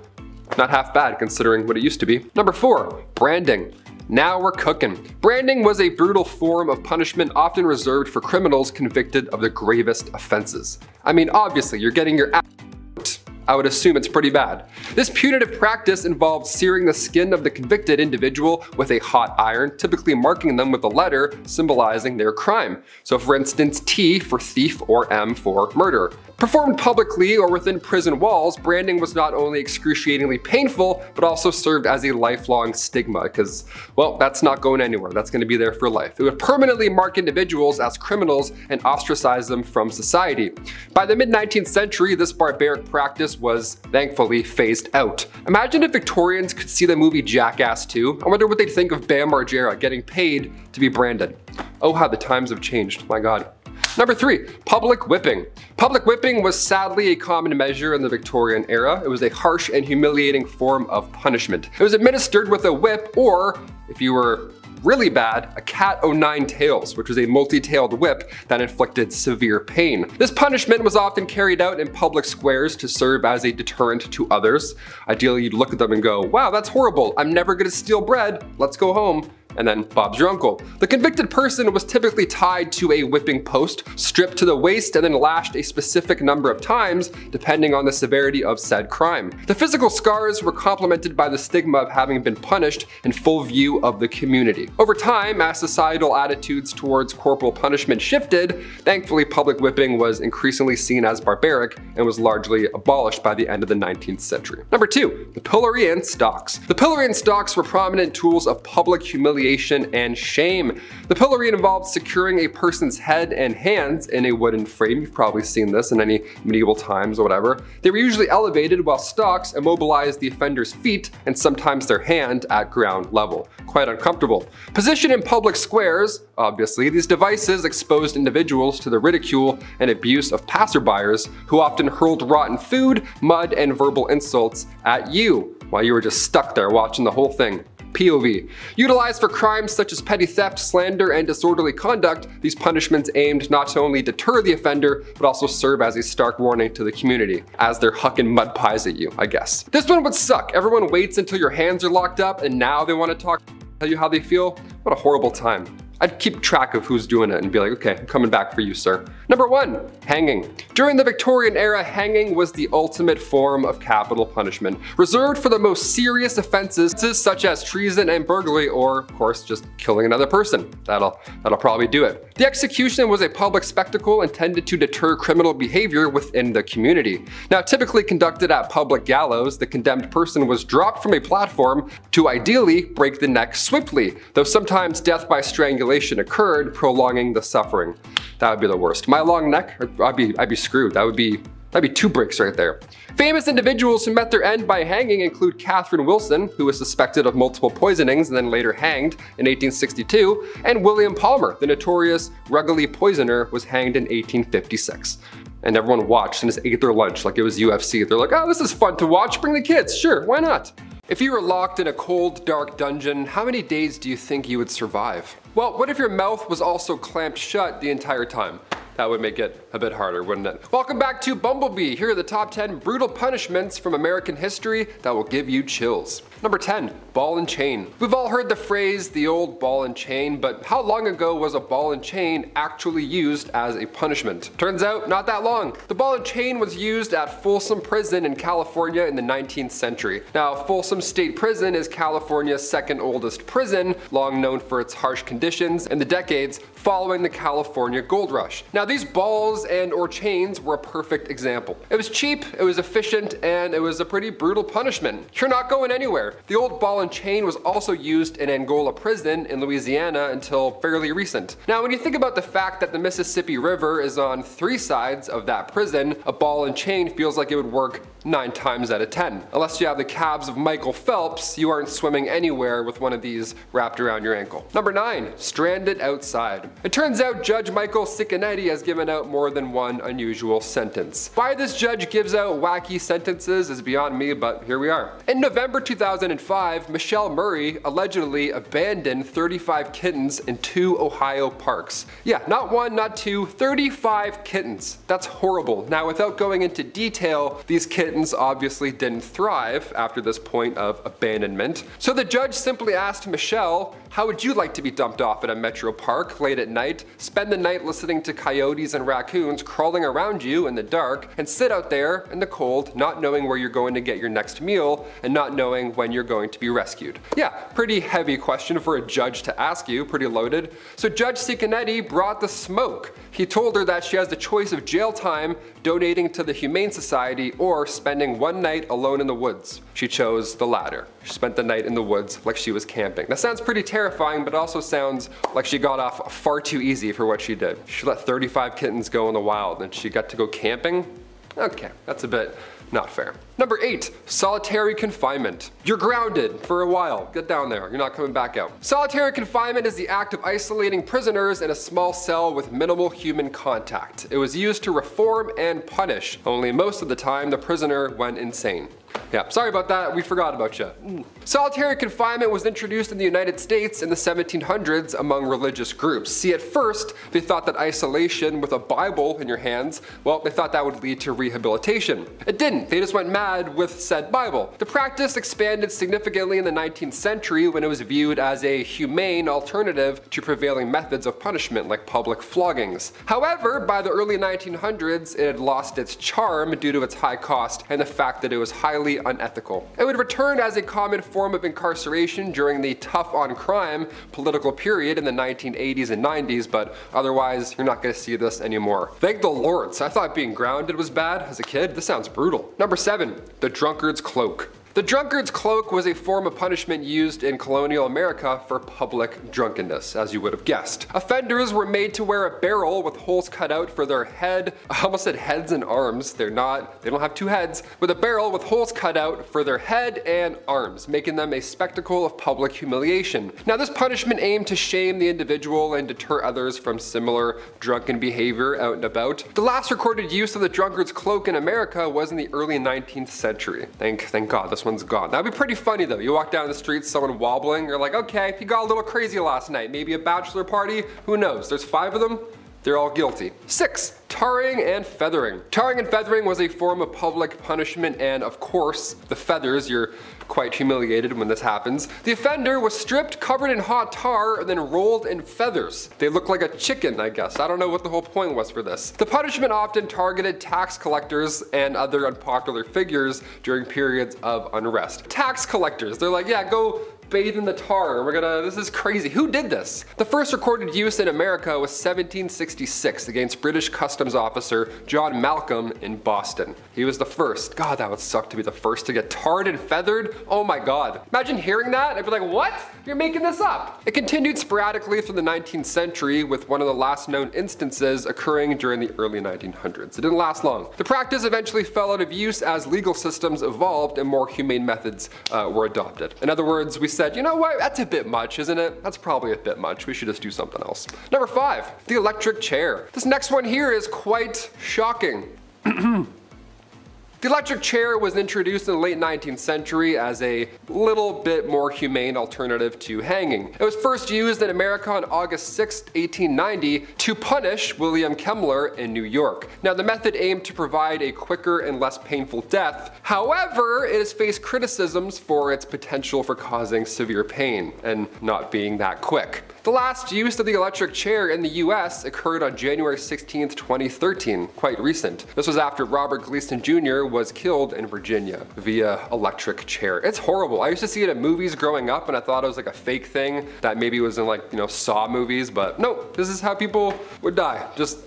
not half bad considering what it used to be. Number 4, branding. Now we're cooking. Branding was a brutal form of punishment often reserved for criminals convicted of the gravest offenses. I mean, obviously, you're getting your ass out. I would assume it's pretty bad. This punitive practice involved searing the skin of the convicted individual with a hot iron, typically marking them with a letter symbolizing their crime. So for instance, T for thief or M for murder. Performed publicly or within prison walls, branding was not only excruciatingly painful, but also served as a lifelong stigma because, well, that's not going anywhere. That's going to be there for life. It would permanently mark individuals as criminals and ostracize them from society. By the mid-19th century, this barbaric practice was thankfully phased out. Imagine if Victorians could see the movie Jackass 2. I wonder what they'd think of Bam Margera getting paid to be branded. Oh, how the times have changed, my God. Number 3, public whipping. Public whipping was sadly a common measure in the Victorian era. It was a harsh and humiliating form of punishment. It was administered with a whip or, if you were really bad, a cat o' nine tails, which was a multi-tailed whip that inflicted severe pain. This punishment was often carried out in public squares to serve as a deterrent to others. Ideally, you'd look at them and go, wow, that's horrible. I'm never gonna steal bread. Let's go home. And then Bob's your uncle. The convicted person was typically tied to a whipping post, stripped to the waist, and then lashed a specific number of times depending on the severity of said crime. The physical scars were complemented by the stigma of having been punished in full view of the community. Over time, as societal attitudes towards corporal punishment shifted, thankfully public whipping was increasingly seen as barbaric and was largely abolished by the end of the 19th century. Number 2, the pillory and stocks. The pillory and stocks were prominent tools of public humiliation and shame. The pillory involved securing a person's head and hands in a wooden frame. You've probably seen this in any medieval times or whatever. They were usually elevated while stocks immobilized the offender's feet and sometimes their hand at ground level. Quite uncomfortable. Positioned in public squares, obviously, these devices exposed individuals to the ridicule and abuse of passerbyers who often hurled rotten food, mud, and verbal insults at you while you were just stuck there watching the whole thing. POV. Utilized for crimes such as petty theft, slander, and disorderly conduct, these punishments aimed not to only deter the offender, but also serve as a stark warning to the community, as they're hucking mud pies at you, I guess. This one would suck. Everyone waits until your hands are locked up, and now they want to tell you how they feel. What a horrible time. I'd keep track of who's doing it and be like, okay, I'm coming back for you, sir. Number 1, hanging. During the Victorian era, hanging was the ultimate form of capital punishment, reserved for the most serious offenses such as treason and burglary, or of course, just killing another person. That'll probably do it. The execution was a public spectacle intended to deter criminal behavior within the community. Now, typically conducted at public gallows, the condemned person was dropped from a platform to ideally break the neck swiftly, though sometimes death by strangulation occurred, prolonging the suffering. That would be the worst. My long neck, I'd be screwed. That'd be 2 breaks right there. Famous individuals who met their end by hanging include Catherine Wilson, who was suspected of multiple poisonings and then later hanged in 1862, and William Palmer, the notorious Rugeley poisoner, was hanged in 1856. And everyone watched and just ate their lunch like it was UFC. They're like, oh, this is fun to watch, bring the kids, sure, why not? If you were locked in a cold, dark dungeon, how many days do you think you would survive? Well, what if your mouth was also clamped shut the entire time? That would make it a bit harder, wouldn't it? Welcome back to BumbleBee. Here are the top 10 brutal punishments from American history that will give you chills. Number 10, ball and chain. We've all heard the phrase, the old ball and chain, but how long ago was a ball and chain actually used as a punishment? Turns out, not that long. The ball and chain was used at Folsom Prison in California in the 19th century. Now, Folsom State Prison is California's second oldest prison, long known for its harsh conditions in the decades following the California Gold Rush. Now, Now these balls and or chains were a perfect example. It was cheap, it was efficient, and it was a pretty brutal punishment. You're not going anywhere. The old ball and chain was also used in Angola prison in Louisiana until fairly recent. Now when you think about the fact that the Mississippi River is on 3 sides of that prison, a ball and chain feels like it would work 9 times out of 10. Unless you have the calves of Michael Phelps, you aren't swimming anywhere with one of these wrapped around your ankle. Number 9, stranded outside. It turns out Judge Michael Cicconetti has given out more than one unusual sentence. Why this judge gives out wacky sentences is beyond me, but here we are. In November 2005, Michelle Murray allegedly abandoned 35 kittens in 2 Ohio parks. Yeah, not 1, not 2, 35 kittens. That's horrible. Now without going into detail, these kittens obviously didn't thrive after this point of abandonment. So the judge simply asked Michelle, how would you like to be dumped off at a metro park late at night, spend the night listening to coyotes and raccoons crawling around you in the dark, and sit out there in the cold not knowing where you're going to get your next meal and not knowing when you're going to be rescued? Yeah, pretty heavy question for a judge to ask you, pretty loaded. So Judge Cicconetti brought the smoke. He told her that she has the choice of jail time, donating to the Humane Society, or spending 1 night alone in the woods. She chose the latter. She spent the night in the woods like she was camping. That sounds pretty terrifying, but it also sounds like she got off far too easy for what she did. She let 35 kittens go in the wild and she got to go camping? Okay, that's a bit not fair. Number 8, solitary confinement. You're grounded for a while. Get down there, you're not coming back out. Solitary confinement is the act of isolating prisoners in a small cell with minimal human contact. It was used to reform and punish, only most of the time the prisoner went insane. Yeah, sorry about that, we forgot about you. Solitary confinement was introduced in the United States in the 1700s among religious groups. See, at first, they thought that isolation with a Bible in your hands, well, they thought that would lead to rehabilitation. It didn't, they just went mad with said Bible. The practice expanded significantly in the 19th century when it was viewed as a humane alternative to prevailing methods of punishment like public floggings. However, by the early 1900s, it had lost its charm due to its high cost and the fact that it was highly unethical. It would return as a common form of incarceration during the tough on crime political period in the 1980s and 90s, but otherwise you're not going to see this anymore. Thank the Lords. I thought being grounded was bad as a kid. This sounds brutal. Number 7, the drunkard's cloak. The drunkard's cloak was a form of punishment used in colonial America for public drunkenness, as you would have guessed. Offenders were made to wear a barrel with holes cut out for their head. I almost said heads and arms. They don't have 2 heads. With a barrel with holes cut out for their head and arms, making them a spectacle of public humiliation. Now this punishment aimed to shame the individual and deter others from similar drunken behavior out and about. The last recorded use of the drunkard's cloak in America was in the early 19th century. Thank God this one's gone. That'd be pretty funny though. You walk down the street, someone wobbling, you're like, okay, he got a little crazy last night. Maybe a bachelor party? Who knows? There's 5 of them. They're all guilty. 6, tarring and feathering. Tarring and feathering was a form of public punishment, and of course, the feathers, you're quite humiliated when this happens. The offender was stripped, covered in hot tar, and then rolled in feathers. They look like a chicken, I guess. I don't know what the whole point was for this. The punishment often targeted tax collectors and other unpopular figures during periods of unrest. Tax collectors, they're like, yeah, go bathe in the tar. This is crazy. Who did this? The first recorded use in America was 1766 against British customs officer John Malcolm in Boston. He was the first. God, that would suck to be the first to get tarred and feathered. Oh my God. Imagine hearing that. I'd be like, what? You're making this up. It continued sporadically through the 19th century, with one of the last known instances occurring during the early 1900s. It didn't last long. The practice eventually fell out of use as legal systems evolved and more humane methods were adopted. In other words, we said, you know what, that's a bit much, isn't it? That's probably a bit much. We should just do something else. Number 5, the electric chair. This next one here is quite shocking. The electric chair was introduced in the late 19th century as a little bit more humane alternative to hanging. It was first used in America on August 6, 1890 to punish William Kemmler in New York. Now the method aimed to provide a quicker and less painful death. However, it has faced criticisms for its potential for causing severe pain and not being that quick. The last use of the electric chair in the US occurred on January 16, 2013, quite recent. This was after Robert Gleason Jr. was killed in Virginia via electric chair. It's horrible. I used to see it in movies growing up and I thought it was like a fake thing that maybe was in, like, Saw movies, but nope, this is how people would die. Just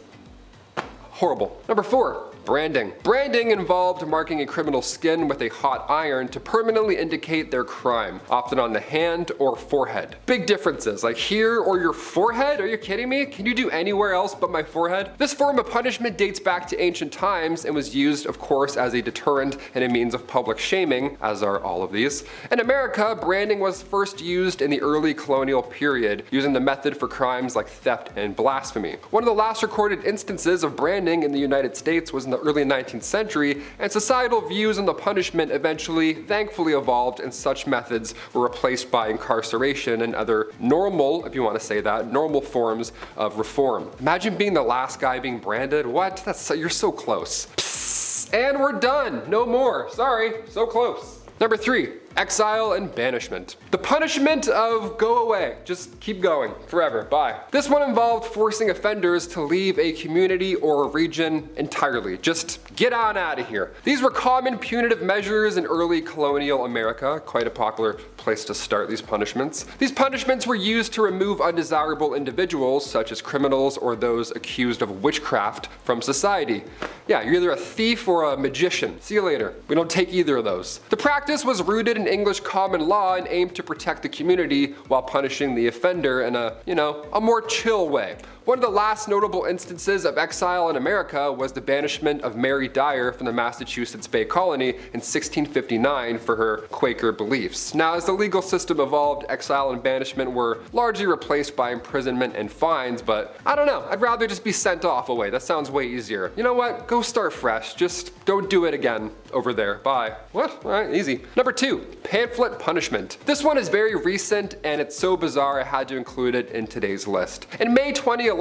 Horrible. Number 4. Branding. Branding involved marking a criminal's skin with a hot iron to permanently indicate their crime, often on the hand or forehead. Big differences, like here or your forehead? Are you kidding me? Can you do anywhere else but my forehead? This form of punishment dates back to ancient times and was used, of course, as a deterrent and a means of public shaming, as are all of these. In America, branding was first used in the early colonial period, using the method for crimes like theft and blasphemy. One of the last recorded instances of branding in the United States was in the early 19th century, and societal views on the punishment eventually, thankfully, evolved, and such methods were replaced by incarceration and other normal, if you want to say that, normal forms of reform. Imagine being the last guy being branded. What? You're so close. Psst, and we're done. No more. Sorry, so close. Number 3. Exile and banishment. The punishment of go away, just keep going, forever, bye. This one involved forcing offenders to leave a community or a region entirely, just get on out of here. These were common punitive measures in early colonial America, quite a popular place to start these punishments. These punishments were used to remove undesirable individuals, such as criminals or those accused of witchcraft, from society. Yeah, you're either a thief or a magician. See you later. We don't take either of those. The practice was rooted in English common law and aimed to protect the community while punishing the offender in a more chill way. One of the last notable instances of exile in America was the banishment of Mary Dyer from the Massachusetts Bay Colony in 1659 for her Quaker beliefs. Now, as the legal system evolved, exile and banishment were largely replaced by imprisonment and fines, but I don't know, I'd rather just be sent off away. That sounds way easier. You know what? Go start fresh. Just don't do it again over there. Bye. What? Alright, easy. Number 2. Pamphlet punishment. This one is very recent and it's so bizarre I had to include it in today's list. In May 2011,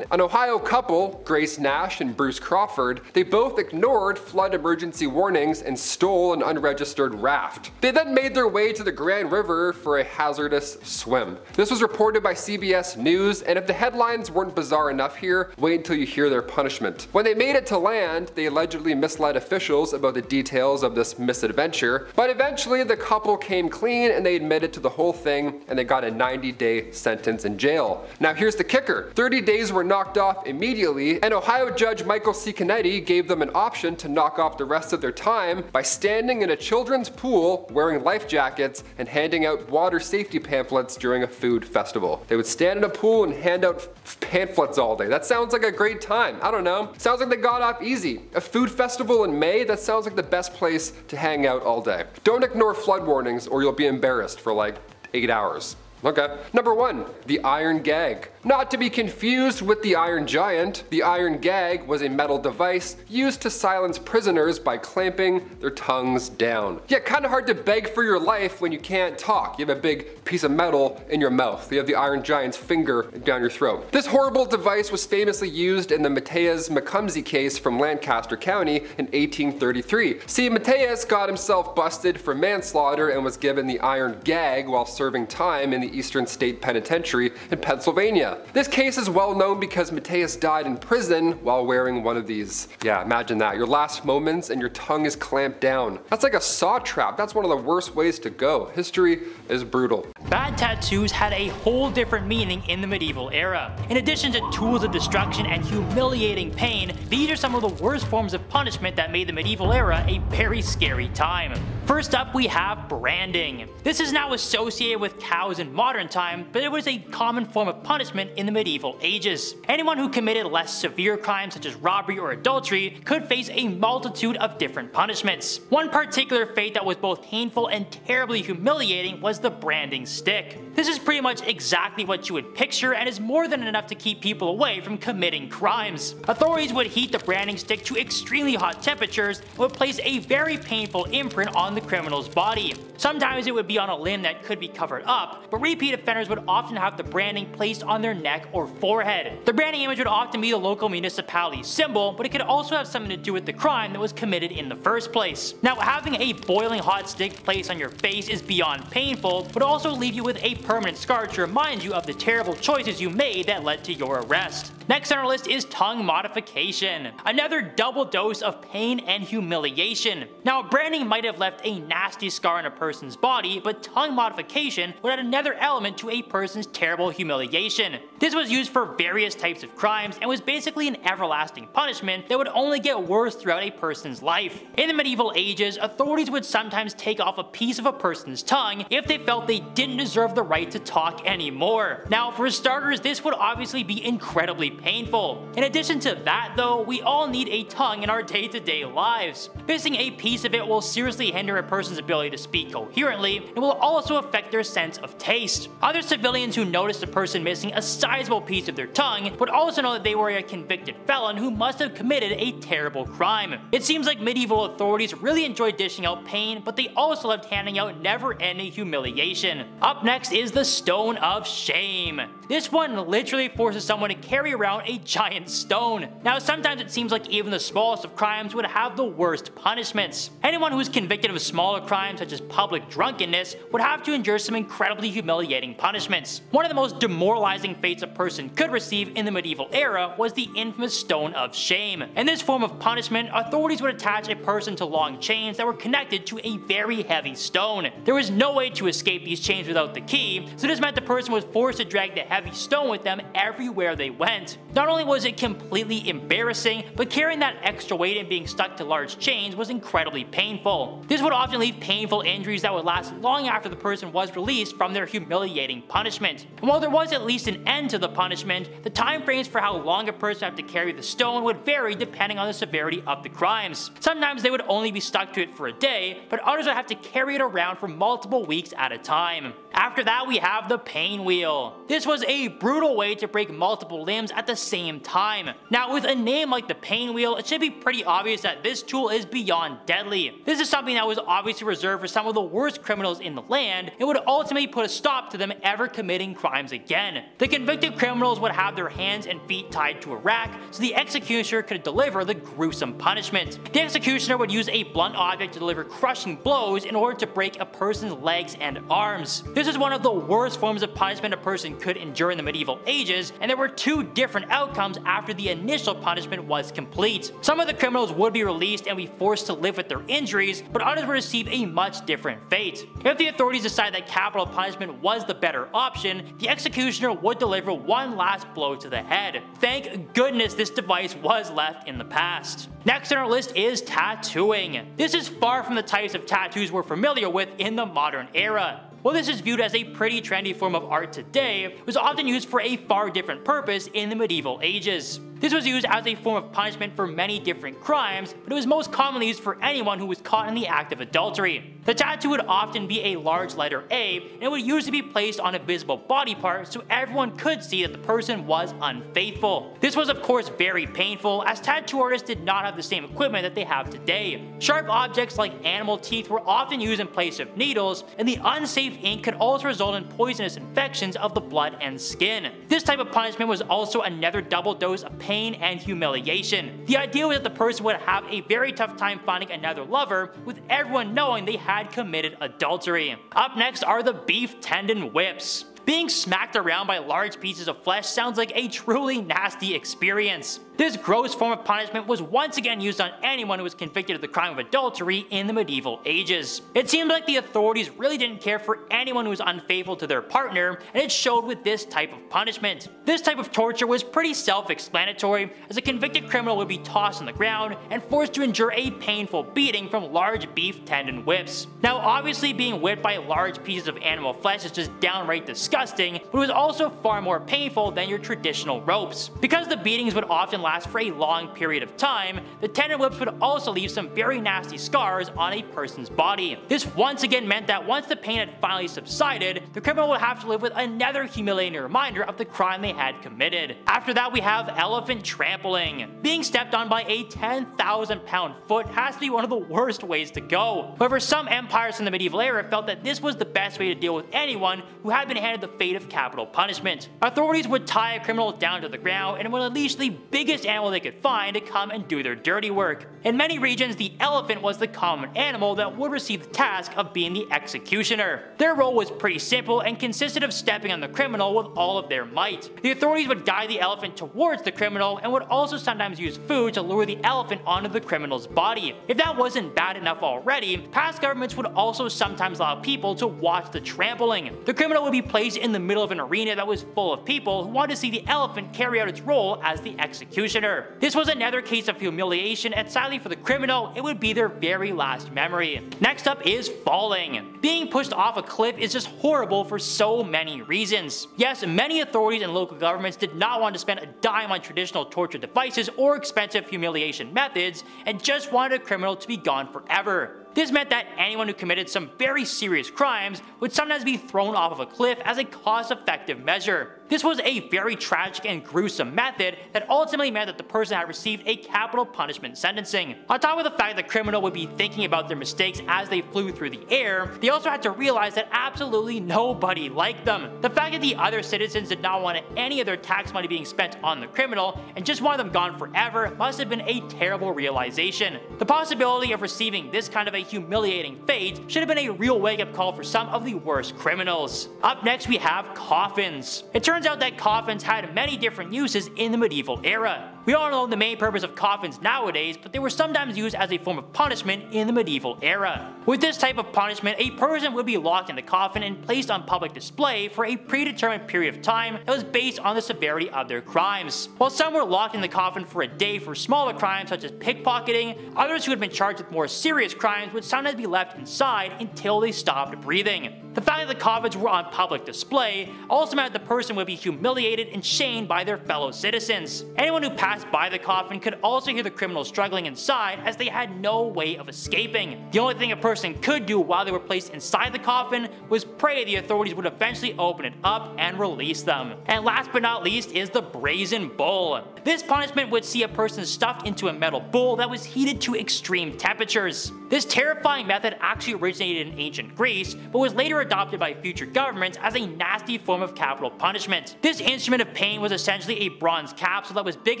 an Ohio couple, Grace Nash and Bruce Crawford, they both ignored flood emergency warnings and stole an unregistered raft. They then made their way to the Grand River for a hazardous swim. This was reported by CBS News, and if the headlines weren't bizarre enough here, wait until you hear their punishment. When they made it to land, they allegedly misled officials about the details of this misadventure, but eventually the couple came clean and they admitted to the whole thing, and they got a 90-day sentence in jail. Now here's the kicker. 30 days were knocked off immediately, and Ohio Judge Michael C. Canetti gave them an option to knock off the rest of their time by standing in a children's pool, wearing life jackets, and handing out water safety pamphlets during a food festival. They would stand in a pool and hand out pamphlets all day. That sounds like a great time. I don't know. Sounds like they got off easy. A food festival in May, that sounds like the best place to hang out all day. Don't ignore flood warnings or you'll be embarrassed for like 8 hours. Okay. Number 1. The iron gag. Not to be confused with the Iron Giant, the iron gag was a metal device used to silence prisoners by clamping their tongues down. Yeah, kinda hard to beg for your life when you can't talk. You have a big piece of metal in your mouth. You have the Iron Giant's finger down your throat. This horrible device was famously used in the Matthias Macumsey case from Lancaster County in 1833. See, Matthias got himself busted for manslaughter and was given the iron gag while serving time in the Eastern State Penitentiary in Pennsylvania. This case is well known because Matthias died in prison while wearing one of these. Yeah, imagine that. Your last moments and your tongue is clamped down. That's like a saw trap. That's one of the worst ways to go. History is brutal. Bad tattoos had a whole different meaning in the medieval era. In addition to tools of destruction and humiliating pain, these are some of the worst forms of punishment that made the medieval era a very scary time. First up, we have branding. This is now associated with cows in modern time, but it was a common form of punishment in the medieval ages. Anyone who committed less severe crimes such as robbery or adultery could face a multitude of different punishments. One particular fate that was both painful and terribly humiliating was the branding stick. This is pretty much exactly what you would picture and is more than enough to keep people away from committing crimes. Authorities would heat the branding stick to extremely hot temperatures and would place a very painful imprint on the criminal's body. Sometimes it would be on a limb that could be covered up, but repeat offenders would often have the branding placed on their neck or forehead. The branding image would often be the local municipality's symbol, but it could also have something to do with the crime that was committed in the first place. Now, having a boiling hot stick placed on your face is beyond painful, but also leave you with a permanent scar to remind you of the terrible choices you made that led to your arrest. Next on our list is tongue modification. Another double dose of pain and humiliation. Now, branding might have left a nasty scar on a person's body, but tongue modification would add another element to a person's terrible humiliation. This was used for various types of crimes and was basically an everlasting punishment that would only get worse throughout a person's life. In the medieval ages, authorities would sometimes take off a piece of a person's tongue if they felt they didn't deserve the right to talk anymore. Now, for starters, this would obviously be incredibly painful. In addition to that though, we all need a tongue in our day-to-day lives. Missing a piece of it will seriously hinder a person's ability to speak coherently and will also affect their sense of taste. Other civilians who noticed a person missing a sizable piece of their tongue would also know that they were a convicted felon who must have committed a terrible crime. It seems like medieval authorities really enjoyed dishing out pain, but they also loved handing out never-ending humiliation. Up next is the Stone of Shame. This one literally forces someone to carry around a giant stone. Now, sometimes it seems like even the smallest of crimes would have the worst punishments. Anyone who is convicted of smaller crimes such as public drunkenness would have to endure some incredibly humiliating punishments. One of the most demoralizing fates a person could receive in the medieval era was the infamous Stone of Shame. In this form of punishment, authorities would attach a person to long chains that were connected to a very heavy stone. There was no way to escape these chains without the key, so this meant the person was forced to drag the heavy stone with them everywhere they went. Not only was it completely embarrassing, but carrying that extra weight and being stuck to large chains was incredibly painful. This would often leave painful injuries that would last long after the person was released from their humiliating punishment. And while there was at least an end to the punishment, the time frames for how long a person would have to carry the stone would vary depending on the severity of the crimes. Sometimes they would only be stuck to it for a day, but others would have to carry it around for multiple weeks at a time. After that, we have the pain wheel. This was a brutal way to break multiple limbs at the same time. Now, with a name like the pain wheel, it should be pretty obvious that this tool is beyond deadly. This is something that was obviously reserved for some of the worst criminals in the land and would ultimately put a stop to them ever committing crimes again. The convicted criminals would have their hands and feet tied to a rack so the executioner could deliver the gruesome punishment. The executioner would use a blunt object to deliver crushing blows in order to break a person's legs and arms. This is one of the worst forms of punishment a person could endure in the medieval ages, and there were two different outcomes after the initial punishment was complete. Some of the criminals would be released and be forced to live with their injuries, but others would receive a much different fate. If the authorities decided that capital punishment was the better option, the executioner would deliver one last blow to the head. Thank goodness this device was left in the past. Next on our list is tattooing. This is far from the types of tattoos we're familiar with in the modern era. While this is viewed as a pretty trendy form of art today, it was often used for a far different purpose in the medieval ages. This was used as a form of punishment for many different crimes, but it was most commonly used for anyone who was caught in the act of adultery. The tattoo would often be a large letter A, and it would usually be placed on a visible body part so everyone could see that the person was unfaithful. This was of course very painful, as tattoo artists did not have the same equipment that they have today. Sharp objects like animal teeth were often used in place of needles, and the unsafe ink could also result in poisonous infections of the blood and skin. This type of punishment was also another double dose of pain and humiliation. The idea was that the person would have a very tough time finding another lover, with everyone knowing they had committed adultery. Up next are the beef tendon whips. Being smacked around by large pieces of flesh sounds like a truly nasty experience. This gross form of punishment was once again used on anyone who was convicted of the crime of adultery in the medieval ages. It seemed like the authorities really didn't care for anyone who was unfaithful to their partner, and it showed with this type of punishment. This type of torture was pretty self-explanatory, as a convicted criminal would be tossed on the ground and forced to endure a painful beating from large beef tendon whips. Now, obviously being whipped by large pieces of animal flesh is just downright disgusting, but it was also far more painful than your traditional ropes. Because the beatings would often last for a long period of time, the tendon whips would also leave some very nasty scars on a person's body. This once again meant that once the pain had finally subsided, the criminal would have to live with another humiliating reminder of the crime they had committed. After that, we have elephant trampling. Being stepped on by a 10,000-pound foot has to be one of the worst ways to go. However, some empires in the medieval era felt that this was the best way to deal with anyone who had been handed the the fate of capital punishment. Authorities would tie a criminal down to the ground and would unleash the biggest animal they could find to come and do their dirty work. In many regions, the elephant was the common animal that would receive the task of being the executioner. Their role was pretty simple and consisted of stepping on the criminal with all of their might. The authorities would guide the elephant towards the criminal and would also sometimes use food to lure the elephant onto the criminal's body. If that wasn't bad enough already, past governments would also sometimes allow people to watch the trampling. The criminal would be placed in the middle of an arena that was full of people who wanted to see the elephant carry out its role as the executioner. This was another case of humiliation, and sadly for the criminal, it would be their very last memory. Next up is falling. Being pushed off a cliff is just horrible for so many reasons. Yes, many authorities and local governments did not want to spend a dime on traditional torture devices or expensive humiliation methods and just wanted a criminal to be gone forever. This meant that anyone who committed some very serious crimes would sometimes be thrown off of a cliff as a cost-effective measure. This was a very tragic and gruesome method that ultimately meant that the person had received a capital punishment sentencing. On top of the fact that the criminal would be thinking about their mistakes as they flew through the air, they also had to realize that absolutely nobody liked them. The fact that the other citizens did not want any of their tax money being spent on the criminal and just wanted them gone forever must have been a terrible realization. The possibility of receiving this kind of a humiliating fate should have been a real wake-up call for some of the worst criminals. Up next we have coffins. It turns out that coffins had many different uses in the medieval era. We all know the main purpose of coffins nowadays, but they were sometimes used as a form of punishment in the medieval era. With this type of punishment, a person would be locked in the coffin and placed on public display for a predetermined period of time that was based on the severity of their crimes. While some were locked in the coffin for a day for smaller crimes such as pickpocketing, others who had been charged with more serious crimes would sometimes be left inside until they stopped breathing. The fact that the coffins were on public display also meant that the person would be humiliated and shamed by their fellow citizens. Anyone who passed by the coffin could also hear the criminal struggling inside as they had no way of escaping. The only thing a person could do while they were placed inside the coffin was pray the authorities would eventually open it up and release them. And last but not least is the brazen bull. This punishment would see a person stuffed into a metal bull that was heated to extreme temperatures. This terrifying method actually originated in ancient Greece, but was later adopted by future governments as a nasty form of capital punishment. This instrument of pain was essentially a bronze capsule that was big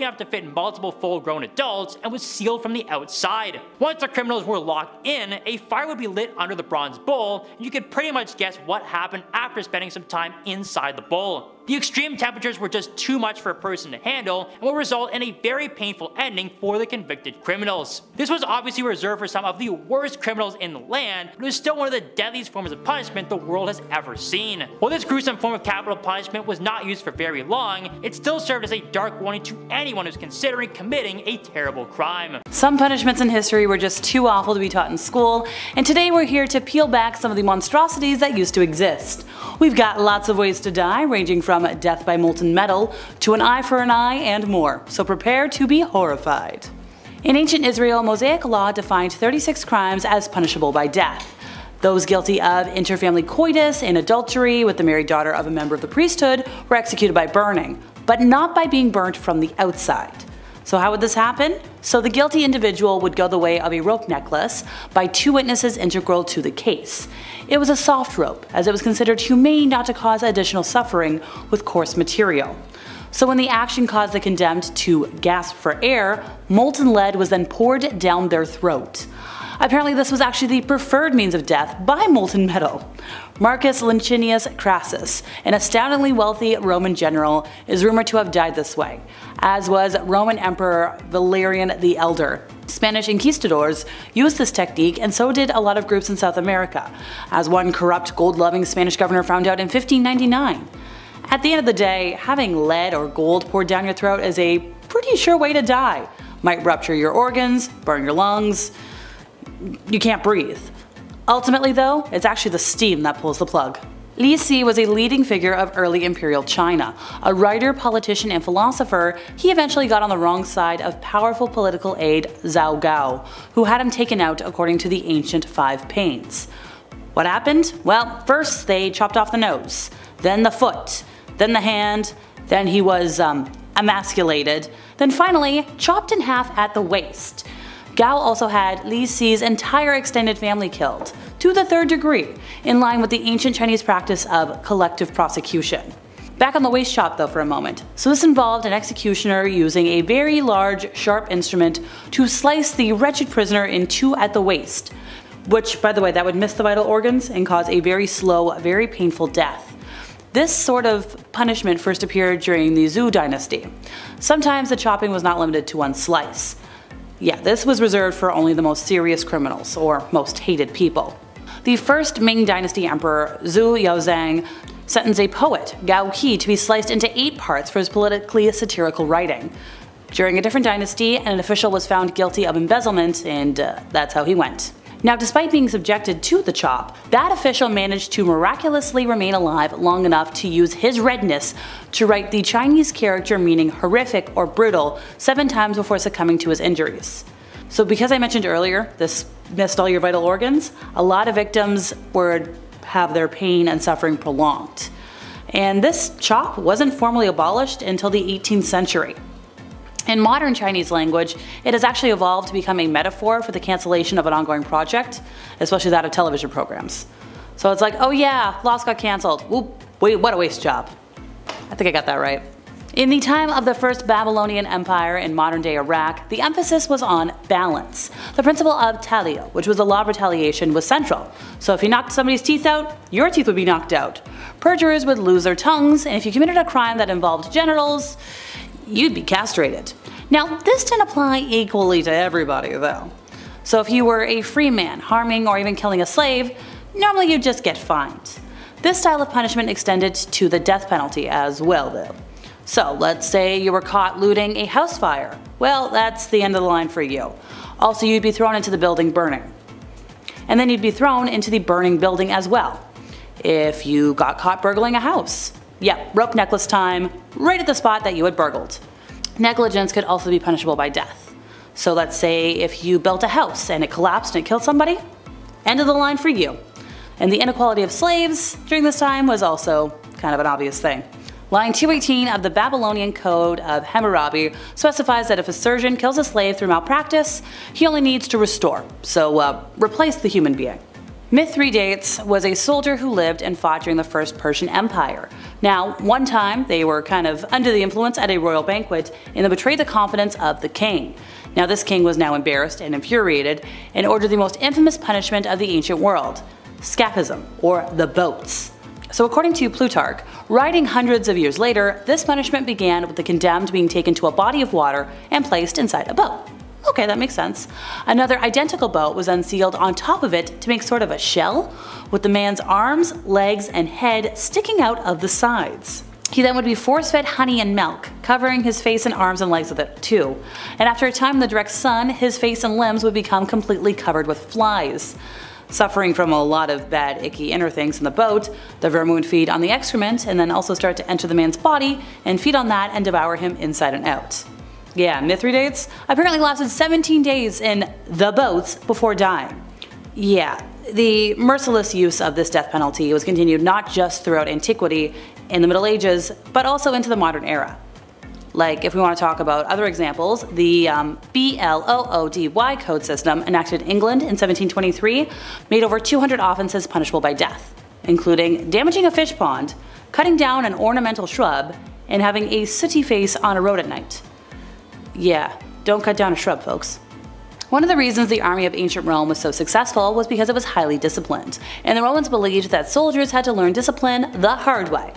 enough to fit multiple full-grown adults and was sealed from the outside. Once the criminals were locked in, a fire would be lit under the bronze bowl, and you could pretty much guess what happened after spending some time inside the bowl. The extreme temperatures were just too much for a person to handle and will result in a very painful ending for the convicted criminals. This was obviously reserved for some of the worst criminals in the land, but it was still one of the deadliest forms of punishment the world has ever seen. While this gruesome form of capital punishment was not used for very long, it still served as a dark warning to anyone who's considering committing a terrible crime. Some punishments in history were just too awful to be taught in school, and today we're here to peel back some of the monstrosities that used to exist. We've got lots of ways to die, ranging from death by molten metal to an eye for an eye and more, so prepare to be horrified. In ancient Israel, Mosaic law defined 36 crimes as punishable by death. Those guilty of interfamily coitus and adultery with the married daughter of a member of the priesthood were executed by burning, but not by being burnt from the outside. So how would this happen? So the guilty individual would go the way of a rope necklace by two witnesses integral to the case. It was a soft rope, as it was considered humane not to cause additional suffering with coarse material. So when the action caused the condemned to gasp for air, molten lead was then poured down their throat. Apparently this was actually the preferred means of death by molten metal. Marcus Licinius Crassus, an astoundingly wealthy Roman general, is rumored to have died this way, as was Roman Emperor Valerian the Elder. Spanish conquistadors used this technique, and so did a lot of groups in South America, as one corrupt gold-loving Spanish governor found out in 1599. At the end of the day, having lead or gold poured down your throat is a pretty sure way to die. Might rupture your organs, burn your lungs, you can't breathe. Ultimately though, it's actually the steam that pulls the plug. Li Si was a leading figure of early imperial China. A writer, politician, and philosopher, he eventually got on the wrong side of powerful political aide Zhao Gao, who had him taken out according to the ancient 5 pains. What happened? Well, first they chopped off the nose, then the foot, then the hand, then he was emasculated, then finally chopped in half at the waist. Gao also had Li Si's entire extended family killed, to the 3rd degree, in line with the ancient Chinese practice of collective prosecution. Back on the waist chop though for a moment. So this involved an executioner using a very large, sharp instrument to slice the wretched prisoner in two at the waist, which, by the way, that would miss the vital organs and cause a very slow, very painful death. This sort of punishment first appeared during the Zhou dynasty. Sometimes the chopping was not limited to one slice. Yeah, this was reserved for only the most serious criminals, or most hated people. The first Ming Dynasty Emperor, Zhu Yaozhang, sentenced a poet, Gao Qi, to be sliced into 8 parts for his politically satirical writing. During a different dynasty, an official was found guilty of embezzlement, and that's how he went. Now, despite being subjected to the chop, that official managed to miraculously remain alive long enough to use his redness to write the Chinese character meaning horrific or brutal 7 times before succumbing to his injuries. So because I mentioned earlier, this missed all your vital organs, a lot of victims would have their pain and suffering prolonged. And this chop wasn't formally abolished until the 18th century. In modern Chinese language, it has actually evolved to become a metaphor for the cancellation of an ongoing project, especially that of television programs. So it's like, oh yeah, Lost got cancelled. Whoop, wait, what a waste job. I think I got that right. In the time of the First Babylonian Empire in modern-day Iraq, the emphasis was on balance. The principle of talio, which was the law of retaliation, was central. So if you knocked somebody's teeth out, your teeth would be knocked out. Perjurers would lose their tongues, and if you committed a crime that involved genitals, you'd be castrated. Now, this didn't apply equally to everybody though. So if you were a free man harming or even killing a slave, normally you'd just get fined. This style of punishment extended to the death penalty as well though. So let's say you were caught looting a house fire. Well, that's the end of the line for you. Also, you'd be thrown into the building burning. And then you'd be thrown into the burning building as well if you got caught burgling a house. Yep, rope necklace time, right at the spot that you had burgled. Negligence could also be punishable by death. So let's say if you built a house and it collapsed and it killed somebody, end of the line for you. And the inequality of slaves during this time was also kind of an obvious thing. Line 218 of the Babylonian Code of Hammurabi specifies that if a surgeon kills a slave through malpractice, he only needs to restore, so replace the human being. Mithridates was a soldier who lived and fought during the First Persian Empire. Now, one time they were kind of under the influence at a royal banquet and they betrayed the confidence of the king. Now this king was now embarrassed and infuriated and ordered the most infamous punishment of the ancient world, scapism, or the boats. So according to Plutarch, writing hundreds of years later, this punishment began with the condemned being taken to a body of water and placed inside a boat. Okay, that makes sense. Another identical boat was then sealed on top of it to make sort of a shell, with the man's arms, legs, and head sticking out of the sides. He then would be force-fed honey and milk, covering his face and arms and legs with it too. And after a time in the direct sun, his face and limbs would become completely covered with flies. Suffering from a lot of bad, icky inner things in the boat, the vermin would feed on the excrement and then also start to enter the man's body and feed on that and devour him inside and out. Yeah, Mithridates apparently lasted 17 days in the boats before dying. Yeah, the merciless use of this death penalty was continued not just throughout antiquity in the Middle Ages, but also into the modern era. Like, if we want to talk about other examples, the BLOODY code system enacted in England in 1723 made over 200 offenses punishable by death, including damaging a fish pond, cutting down an ornamental shrub, and having a sooty face on a road at night. Yeah, don't cut down a shrub, folks. One of the reasons the army of ancient Rome was so successful was because it was highly disciplined, and the Romans believed that soldiers had to learn discipline the hard way.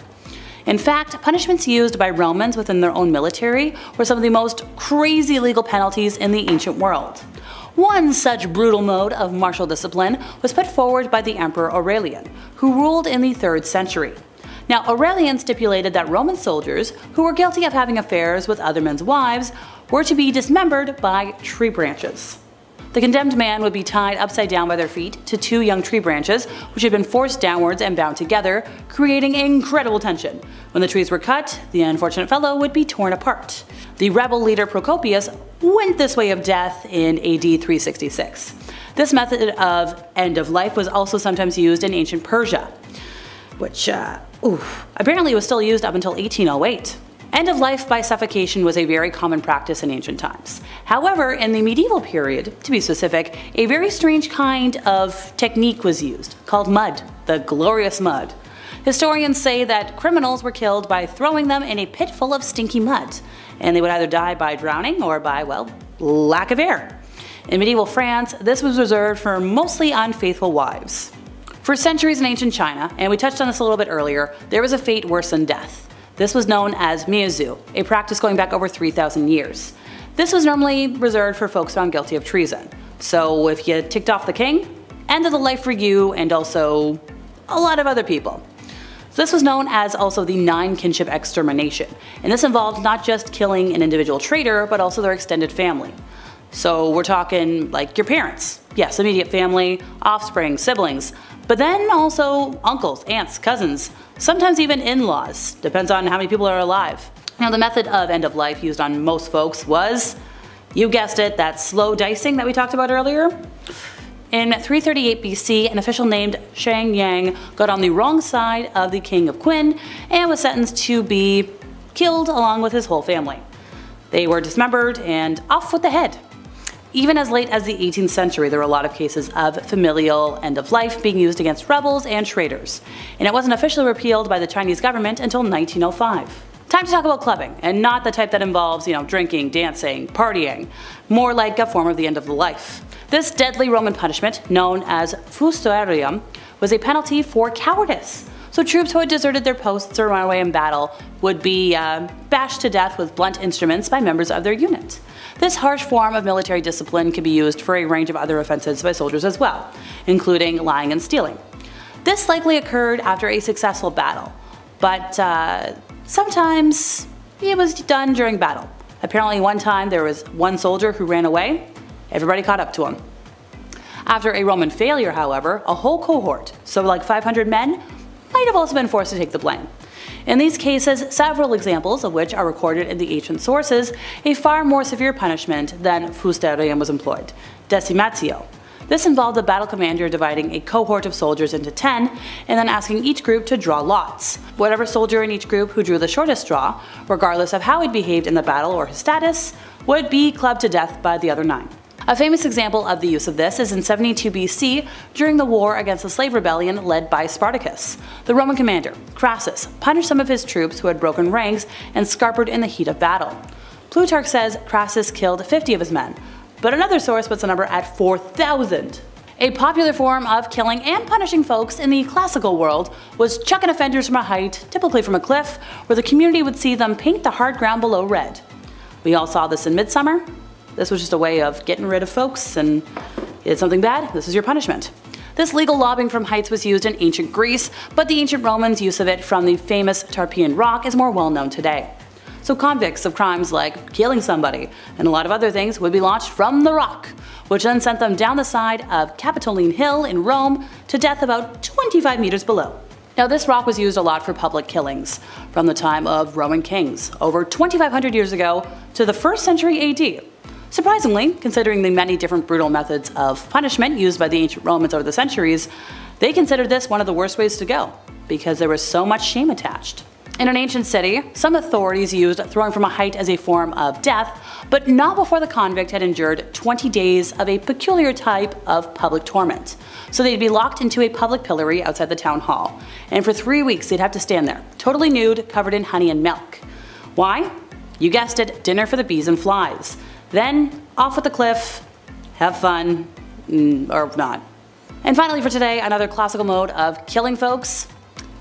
In fact, punishments used by Romans within their own military were some of the most crazy legal penalties in the ancient world. One such brutal mode of martial discipline was put forward by the Emperor Aurelian, who ruled in the 3rd century. Now, Aurelian stipulated that Roman soldiers who were guilty of having affairs with other men's wives were to be dismembered by tree branches. The condemned man would be tied upside down by their feet to 2 young tree branches, which had been forced downwards and bound together, creating incredible tension. When the trees were cut, the unfortunate fellow would be torn apart. The rebel leader Procopius went this way of death in AD 366. This method of end of life was also sometimes used in ancient Persia, which apparently was still used up until 1808. End of life by suffocation was a very common practice in ancient times. However, in the medieval period, to be specific, a very strange kind of technique was used, called mud, the glorious mud. Historians say that criminals were killed by throwing them in a pit full of stinky mud, and they would either die by drowning or by, well, lack of air. In medieval France, this was reserved for mostly unfaithful wives. For centuries in ancient China, and we touched on this a little bit earlier, there was a fate worse than death. This was known as miazu, a practice going back over 3,000 years. This was normally reserved for folks found guilty of treason. So if you ticked off the king, end of the life for you and also a lot of other people. So this was known as also the 9 kinship extermination, and this involved not just killing an individual traitor, but also their extended family. So we're talking like your parents, yes, immediate family, offspring, siblings, but then also uncles, aunts, cousins, sometimes even in-laws, depends on how many people are alive. Now the method of end of life used on most folks was, you guessed it, that slow dicing that we talked about earlier. In 338 BC, an official named Shang Yang got on the wrong side of the King of Qin and was sentenced to be killed along with his whole family. They were dismembered and off with the head. Even as late as the 18th century, there were a lot of cases of familial end of life being used against rebels and traitors, and it wasn't officially repealed by the Chinese government until 1905. Time to talk about clubbing, and not the type that involves, drinking, dancing, partying, more like a form of the end of the life. This deadly Roman punishment, known as victorian, was a penalty for cowardice. So troops who had deserted their posts or run away in battle would be bashed to death with blunt instruments by members of their unit. This harsh form of military discipline can be used for a range of other offenses by soldiers as well, including lying and stealing. This likely occurred after a successful battle, but sometimes it was done during battle. Apparently one time there was one soldier who ran away, everybody caught up to him. After a Roman failure, however, a whole cohort, so like 500 men, might have also been forced to take the blame. In these cases, several examples of which are recorded in the ancient sources, a far more severe punishment than victorian was employed, decimatio. This involved the battle commander dividing a cohort of soldiers into 10 and then asking each group to draw lots. Whatever soldier in each group who drew the shortest straw, regardless of how he'd behaved in the battle or his status, would be clubbed to death by the other 9. A famous example of the use of this is in 72 BC during the war against the slave rebellion led by Spartacus. The Roman commander, Crassus, punished some of his troops who had broken ranks and scarpered in the heat of battle. Plutarch says Crassus killed 50 of his men, but another source puts the number at 4,000. A popular form of killing and punishing folks in the classical world was chucking offenders from a height, typically from a cliff, where the community would see them paint the hard ground below red. We all saw this in Midsummer. This was just a way of getting rid of folks, and you did something bad, this is your punishment. This legal lobbing from heights was used in ancient Greece, but the ancient Romans' use of it from the famous Tarpeian Rock is more well known today. So convicts of crimes like killing somebody and a lot of other things would be launched from the rock, which then sent them down the side of Capitoline Hill in Rome to death about 25 meters below. Now this rock was used a lot for public killings, from the time of Roman kings, over 2,500 years ago to the 1st century AD. Surprisingly, considering the many different brutal methods of punishment used by the ancient Romans over the centuries, they considered this one of the worst ways to go, because there was so much shame attached. In an ancient city, some authorities used throwing from a height as a form of death, but not before the convict had endured 20 days of a peculiar type of public torment. So they'd be locked into a public pillory outside the town hall, and for 3 weeks they'd have to stand there, totally nude, covered in honey and milk. Why? You guessed it, dinner for the bees and flies. Then, off with the cliff, have fun, or not. And finally for today, another classical mode of killing folks,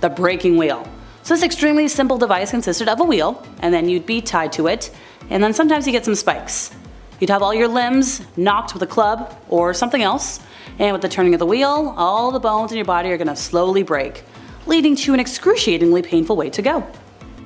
the breaking wheel. So this extremely simple device consisted of a wheel, and then you'd be tied to it, and then sometimes you get some spikes. You'd have all your limbs knocked with a club or something else, and with the turning of the wheel, all the bones in your body are going to slowly break, leading to an excruciatingly painful way to go.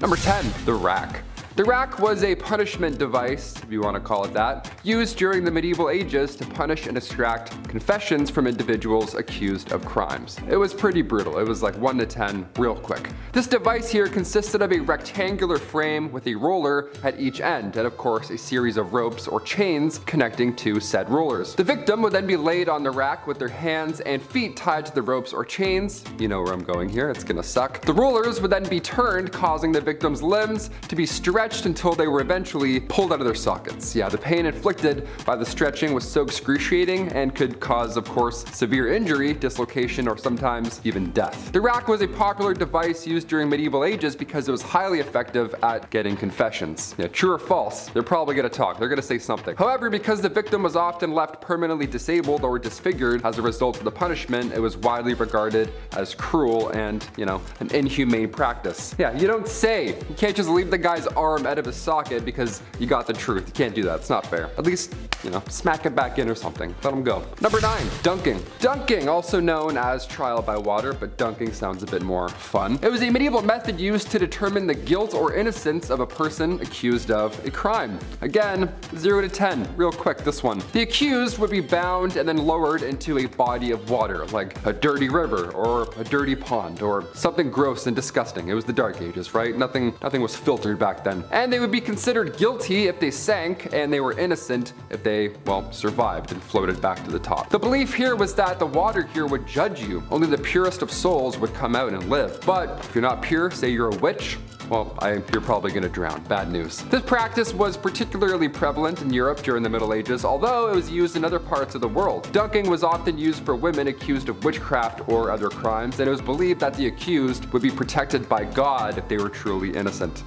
Number 10, the rack. The rack was a punishment device, if you want to call it that, used during the medieval ages to punish and extract confessions from individuals accused of crimes. It was pretty brutal. It was like 1 to 10 real quick. This device here consisted of a rectangular frame with a roller at each end, and of course a series of ropes or chains connecting to said rollers. The victim would then be laid on the rack with their hands and feet tied to the ropes or chains. You know where I'm going here, it's gonna suck. The rollers would then be turned, causing the victim's limbs to be stretched until they were eventually pulled out of their sockets. Yeah, the pain inflicted by the stretching was so excruciating and could cause, of course, severe injury, dislocation, or sometimes even death. The rack was a popular device used during medieval ages because it was highly effective at getting confessions. Yeah, true or false, they're probably gonna talk, they're gonna say something. However, because the victim was often left permanently disabled or disfigured as a result of the punishment, it was widely regarded as cruel and, you know, an inhumane practice. Yeah, you don't say. You can't just leave the guy's arm out of his socket because you got the truth. You can't do that, it's not fair. At least, you know, smack it back in or something. Let him go. Number 9, dunking. Dunking, also known as trial by water, but dunking sounds a bit more fun. It was a medieval method used to determine the guilt or innocence of a person accused of a crime. Again, 0 to 10, real quick, this one. The accused would be bound and then lowered into a body of water, like a dirty river or a dirty pond or something gross and disgusting. It was the Dark Ages, right? Nothing was filtered back then. And they would be considered guilty if they sank, and they were innocent if they, well, survived and floated back to the top. The belief here was that the water here would judge you. Only the purest of souls would come out and live. But if you're not pure, say you're a witch, well, you're probably gonna drown. Bad news. This practice was particularly prevalent in Europe during the Middle Ages, although it was used in other parts of the world. Dunking was often used for women accused of witchcraft or other crimes, and it was believed that the accused would be protected by God if they were truly innocent.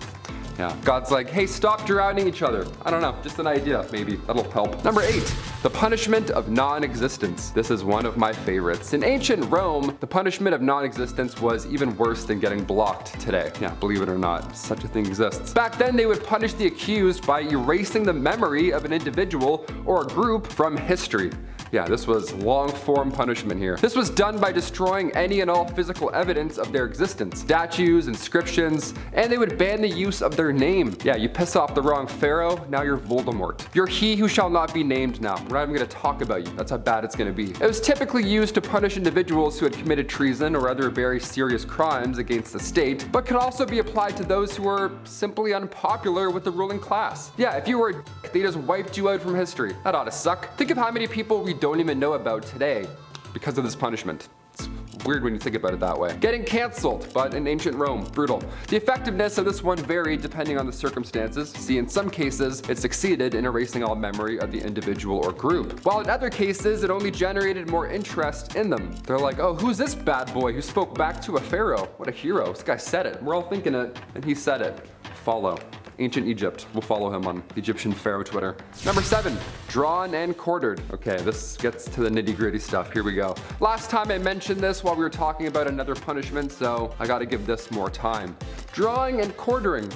Yeah, God's like, hey, stop drowning each other. I don't know, just an idea, maybe, that'll help. Number 8, the punishment of non-existence. This is one of my favorites. In ancient Rome, the punishment of non-existence was even worse than getting blocked today. Yeah, believe it or not, such a thing exists. Back then, they would punish the accused by erasing the memory of an individual or a group from history. Yeah, this was long-form punishment here. This was done by destroying any and all physical evidence of their existence. Statues, inscriptions, and they would ban the use of their name. Yeah, you piss off the wrong pharaoh, now you're Voldemort. You're he who shall not be named now. We're not even gonna talk about you. That's how bad it's gonna be. It was typically used to punish individuals who had committed treason or other very serious crimes against the state, but can also be applied to those who were simply unpopular with the ruling class. Yeah, if you were a dick, they just wiped you out from history. That ought to suck. Think of how many people we don't even know about today because of this punishment. It's weird when you think about it that way. Getting cancelled, but in ancient Rome, brutal. The effectiveness of this one varied depending on the circumstances. See, in some cases, it succeeded in erasing all memory of the individual or group, while in other cases, it only generated more interest in them. They're like, oh, who's this bad boy who spoke back to a pharaoh? What a hero, this guy said it. We're all thinking it, and he said it. Follow. Ancient Egypt. We'll follow him on Egyptian Pharaoh Twitter. Number 7, drawn and quartered. Okay, this gets to the nitty-gritty stuff. Here we go. Last time I mentioned this while we were talking about another punishment, so I gotta give this more time. Drawing and quartering.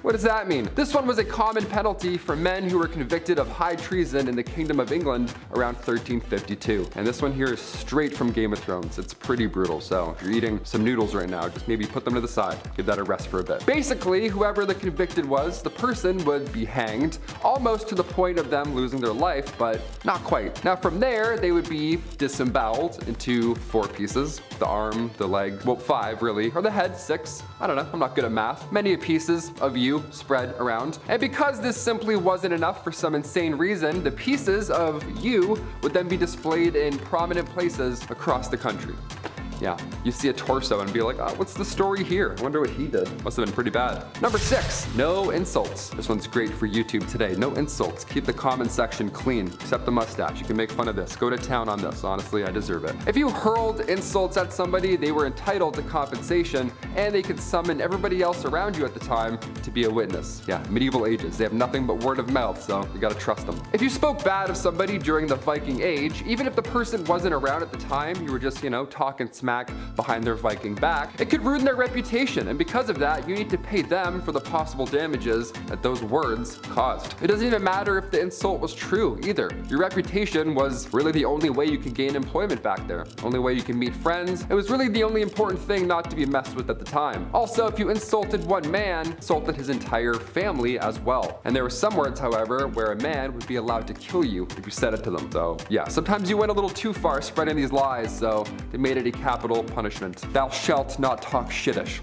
What does that mean? This one was a common penalty for men who were convicted of high treason in the Kingdom of England around 1352. And this one here is straight from Game of Thrones. It's pretty brutal, so if you're eating some noodles right now, just maybe put them to the side. Give that a rest for a bit. Basically, whoever the convicted was, the person would be hanged, almost to the point of them losing their life, but not quite. Now from there, they would be disemboweled into 4 pieces. The arm, the leg, well 5 really, or the head, 6. I don't know, I'm not good at math. Many pieces of you spread around. And because this simply wasn't enough for some insane reason, the pieces of you would then be displayed in prominent places across the country. Yeah, you see a torso and be like, oh, what's the story here? I wonder what he did. Must have been pretty bad. Number 6, no insults. This one's great for YouTube today. No insults. Keep the comment section clean, except the mustache. You can make fun of this. Go to town on this. Honestly, I deserve it. If you hurled insults at somebody, they were entitled to compensation, and they could summon everybody else around you at the time to be a witness. Yeah, medieval ages. They have nothing but word of mouth, so you gotta trust them. If you spoke bad of somebody during the Viking Age, even if the person wasn't around at the time, you were just, you know, talking smack smack behind their Viking back, it could ruin their reputation, and because of that, you need to pay them for the possible damages that those words caused. It doesn't even matter if the insult was true either. Your reputation was really the only way you could gain employment back there, only way you could meet friends. It was really the only important thing not to be messed with at the time. Also, if you insulted one man, insulted his entire family as well. And there were some words, however, where a man would be allowed to kill you if you said it to them. So yeah, sometimes you went a little too far spreading these lies, so they made it a capital punishment. Thou shalt not talk shittish.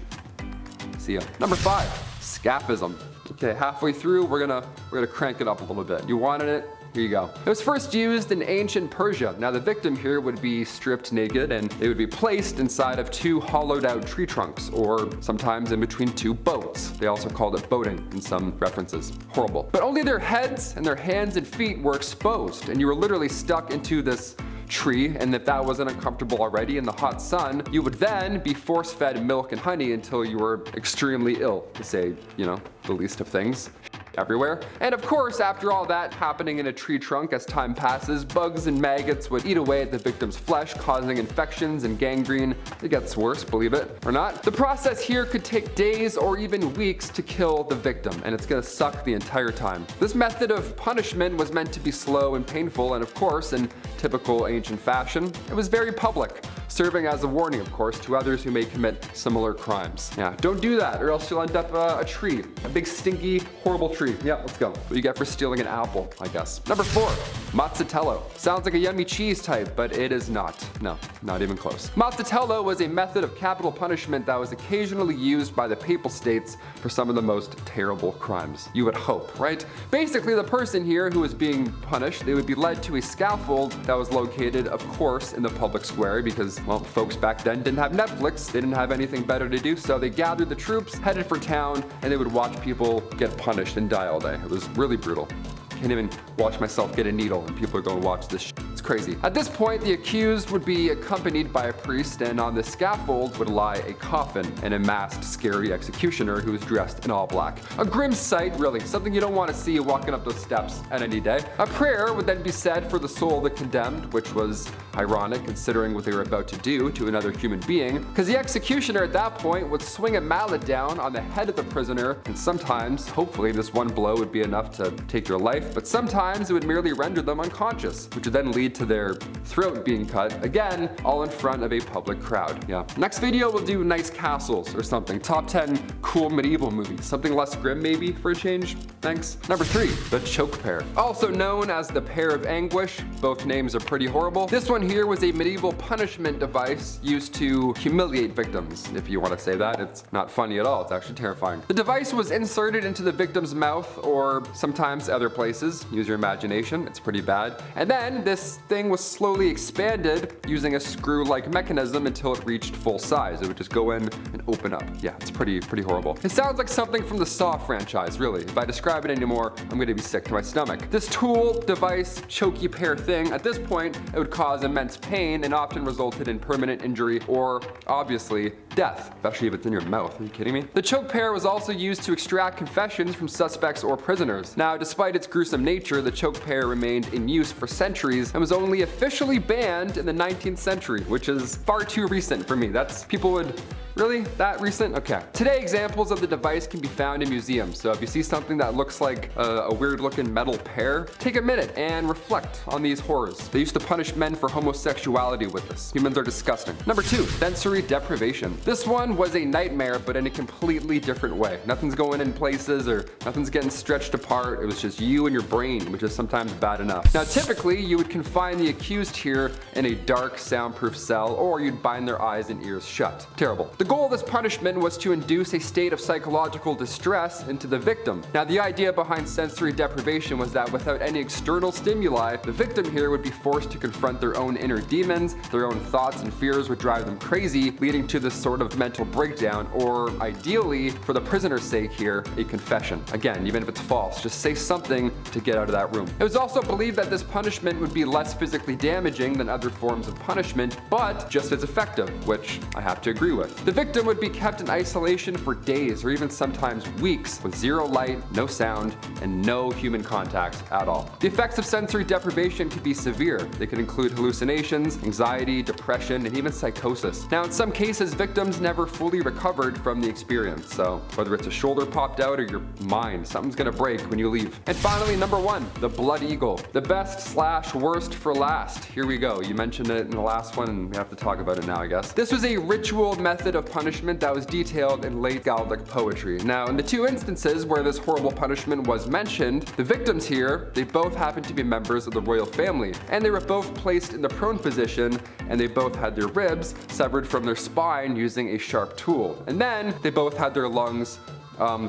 See ya. Number 5, scaphism. Okay, halfway through, we're gonna crank it up a little bit. You wanted it? Here you go. It was first used in ancient Persia. Now the victim here would be stripped naked and they would be placed inside of 2 hollowed out tree trunks, or sometimes in between 2 boats. They also called it boating in some references. Horrible. But only their heads and their hands and feet were exposed, and you were literally stuck into this tree, and if that wasn't uncomfortable already in the hot sun, you would then be force-fed milk and honey until you were extremely ill, to say, you know, the least of things. Everywhere. And of course, after all that happening in a tree trunk, as time passes, bugs and maggots would eat away at the victim's flesh, causing infections and gangrene. It gets worse, believe it or not. The process here could take days or even weeks to kill the victim, and it's gonna suck the entire time. This method of punishment was meant to be slow and painful, and of course, in typical ancient fashion, it was very public, serving as a warning, of course, to others who may commit similar crimes. Yeah, don't do that, or else you'll end up a tree. A big, stinky, horrible tree. Yeah, let's go. What you get for stealing an apple, I guess. Number 4, mozzatello. Sounds like a yummy cheese type, but it is not. No, not even close. Mozzatello was a method of capital punishment that was occasionally used by the Papal States for some of the most terrible crimes. You would hope, right? Basically, the person here who was being punished, they would be led to a scaffold that was located, of course, in the public square because, well, folks back then didn't have Netflix, they didn't have anything better to do, so they gathered the troops, headed for town, and they would watch people get punished and die all day. It was really brutal. Can't even watch myself get a needle and people are going to watch this shit. It's crazy. At this point, the accused would be accompanied by a priest, and on the scaffold would lie a coffin and a masked, scary executioner who was dressed in all black. A grim sight, really. Something you don't want to see walking up those steps at any day. A prayer would then be said for the soul of the condemned, which was ironic considering what they were about to do to another human being, because the executioner at that point would swing a mallet down on the head of the prisoner, and sometimes, hopefully, this one blow would be enough to take their life, but sometimes it would merely render them unconscious, which would then lead to their throat being cut, again, all in front of a public crowd. Yeah. Next video we'll do nice castles or something. Top 10 cool medieval movies. Something less grim maybe for a change. Thanks. Number 3, the choke pear. Also known as the pear of anguish. Both names are pretty horrible. This one here was a medieval punishment device used to humiliate victims. If you want to say that, it's not funny at all. It's actually terrifying. The device was inserted into the victim's mouth or sometimes other places. Use your imagination. It's pretty bad. And then this thing was slowly expanded using a screw-like mechanism until it reached full size. It would just go in and open up. Yeah, it's pretty horrible. It sounds like something from the Saw franchise, really. If I describe it anymore, I'm gonna be sick to my stomach. This tool, device, choky pear thing, at this point, it would cause immense pain and often resulted in permanent injury or, obviously, death, especially if it's in your mouth. Are you kidding me? The choke pear was also used to extract confessions from suspects or prisoners. Now, despite its gruesome nature, the choke pear remained in use for centuries and was only officially banned in the 19th century, which is far too recent for me. People would Really? That recent? Okay. Today, examples of the device can be found in museums, so if you see something that looks like a weird looking metal pear, take a minute and reflect on these horrors. They used to punish men for homosexuality with this. Humans are disgusting. Number 2, sensory deprivation. This one was a nightmare, but in a completely different way. Nothing's going in places or nothing's getting stretched apart. It was just you and your brain, which is sometimes bad enough. Now, typically, you would confine the accused here in a dark, soundproof cell, or you'd bind their eyes and ears shut. Terrible. The goal of this punishment was to induce a state of psychological distress into the victim. Now, the idea behind sensory deprivation was that without any external stimuli, the victim here would be forced to confront their own inner demons, their own thoughts and fears would drive them crazy, leading to this sort of mental breakdown, or ideally, for the prisoner's sake here, a confession. Again, even if it's false, just say something to get out of that room. It was also believed that this punishment would be less physically damaging than other forms of punishment, but just as effective, which I have to agree with. The victim would be kept in isolation for days or even sometimes weeks with zero light, no sound, and no human contact at all. The effects of sensory deprivation can be severe. They can include hallucinations, anxiety, depression, and even psychosis. Now, in some cases, victims never fully recovered from the experience. So whether it's a shoulder popped out or your mind, something's gonna break when you leave. And finally, number 1, the blood eagle. The best/worst for last. Here we go. You mentioned it in the last one and we have to talk about it now, I guess. This was a ritual method of punishment that was detailed in late Gallic poetry. Now, in the 2 instances where this horrible punishment was mentioned, the victims here, they both happened to be members of the royal family, and they were both placed in the prone position, and they both had their ribs severed from their spine using a sharp tool. And then they both had their lungs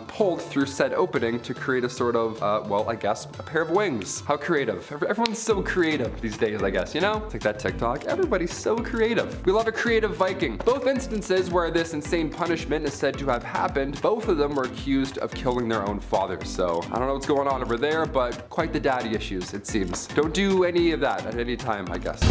pulled through said opening to create a sort of, well, I guess, a pair of wings. How creative. Everyone's so creative these days, I guess, you know? It's like that TikTok. Everybody's so creative. We love a creative Viking. Both instances where this insane punishment is said to have happened, both of them were accused of killing their own fathers. So I don't know what's going on over there, but quite the daddy issues, it seems. Don't do any of that at any time, I guess.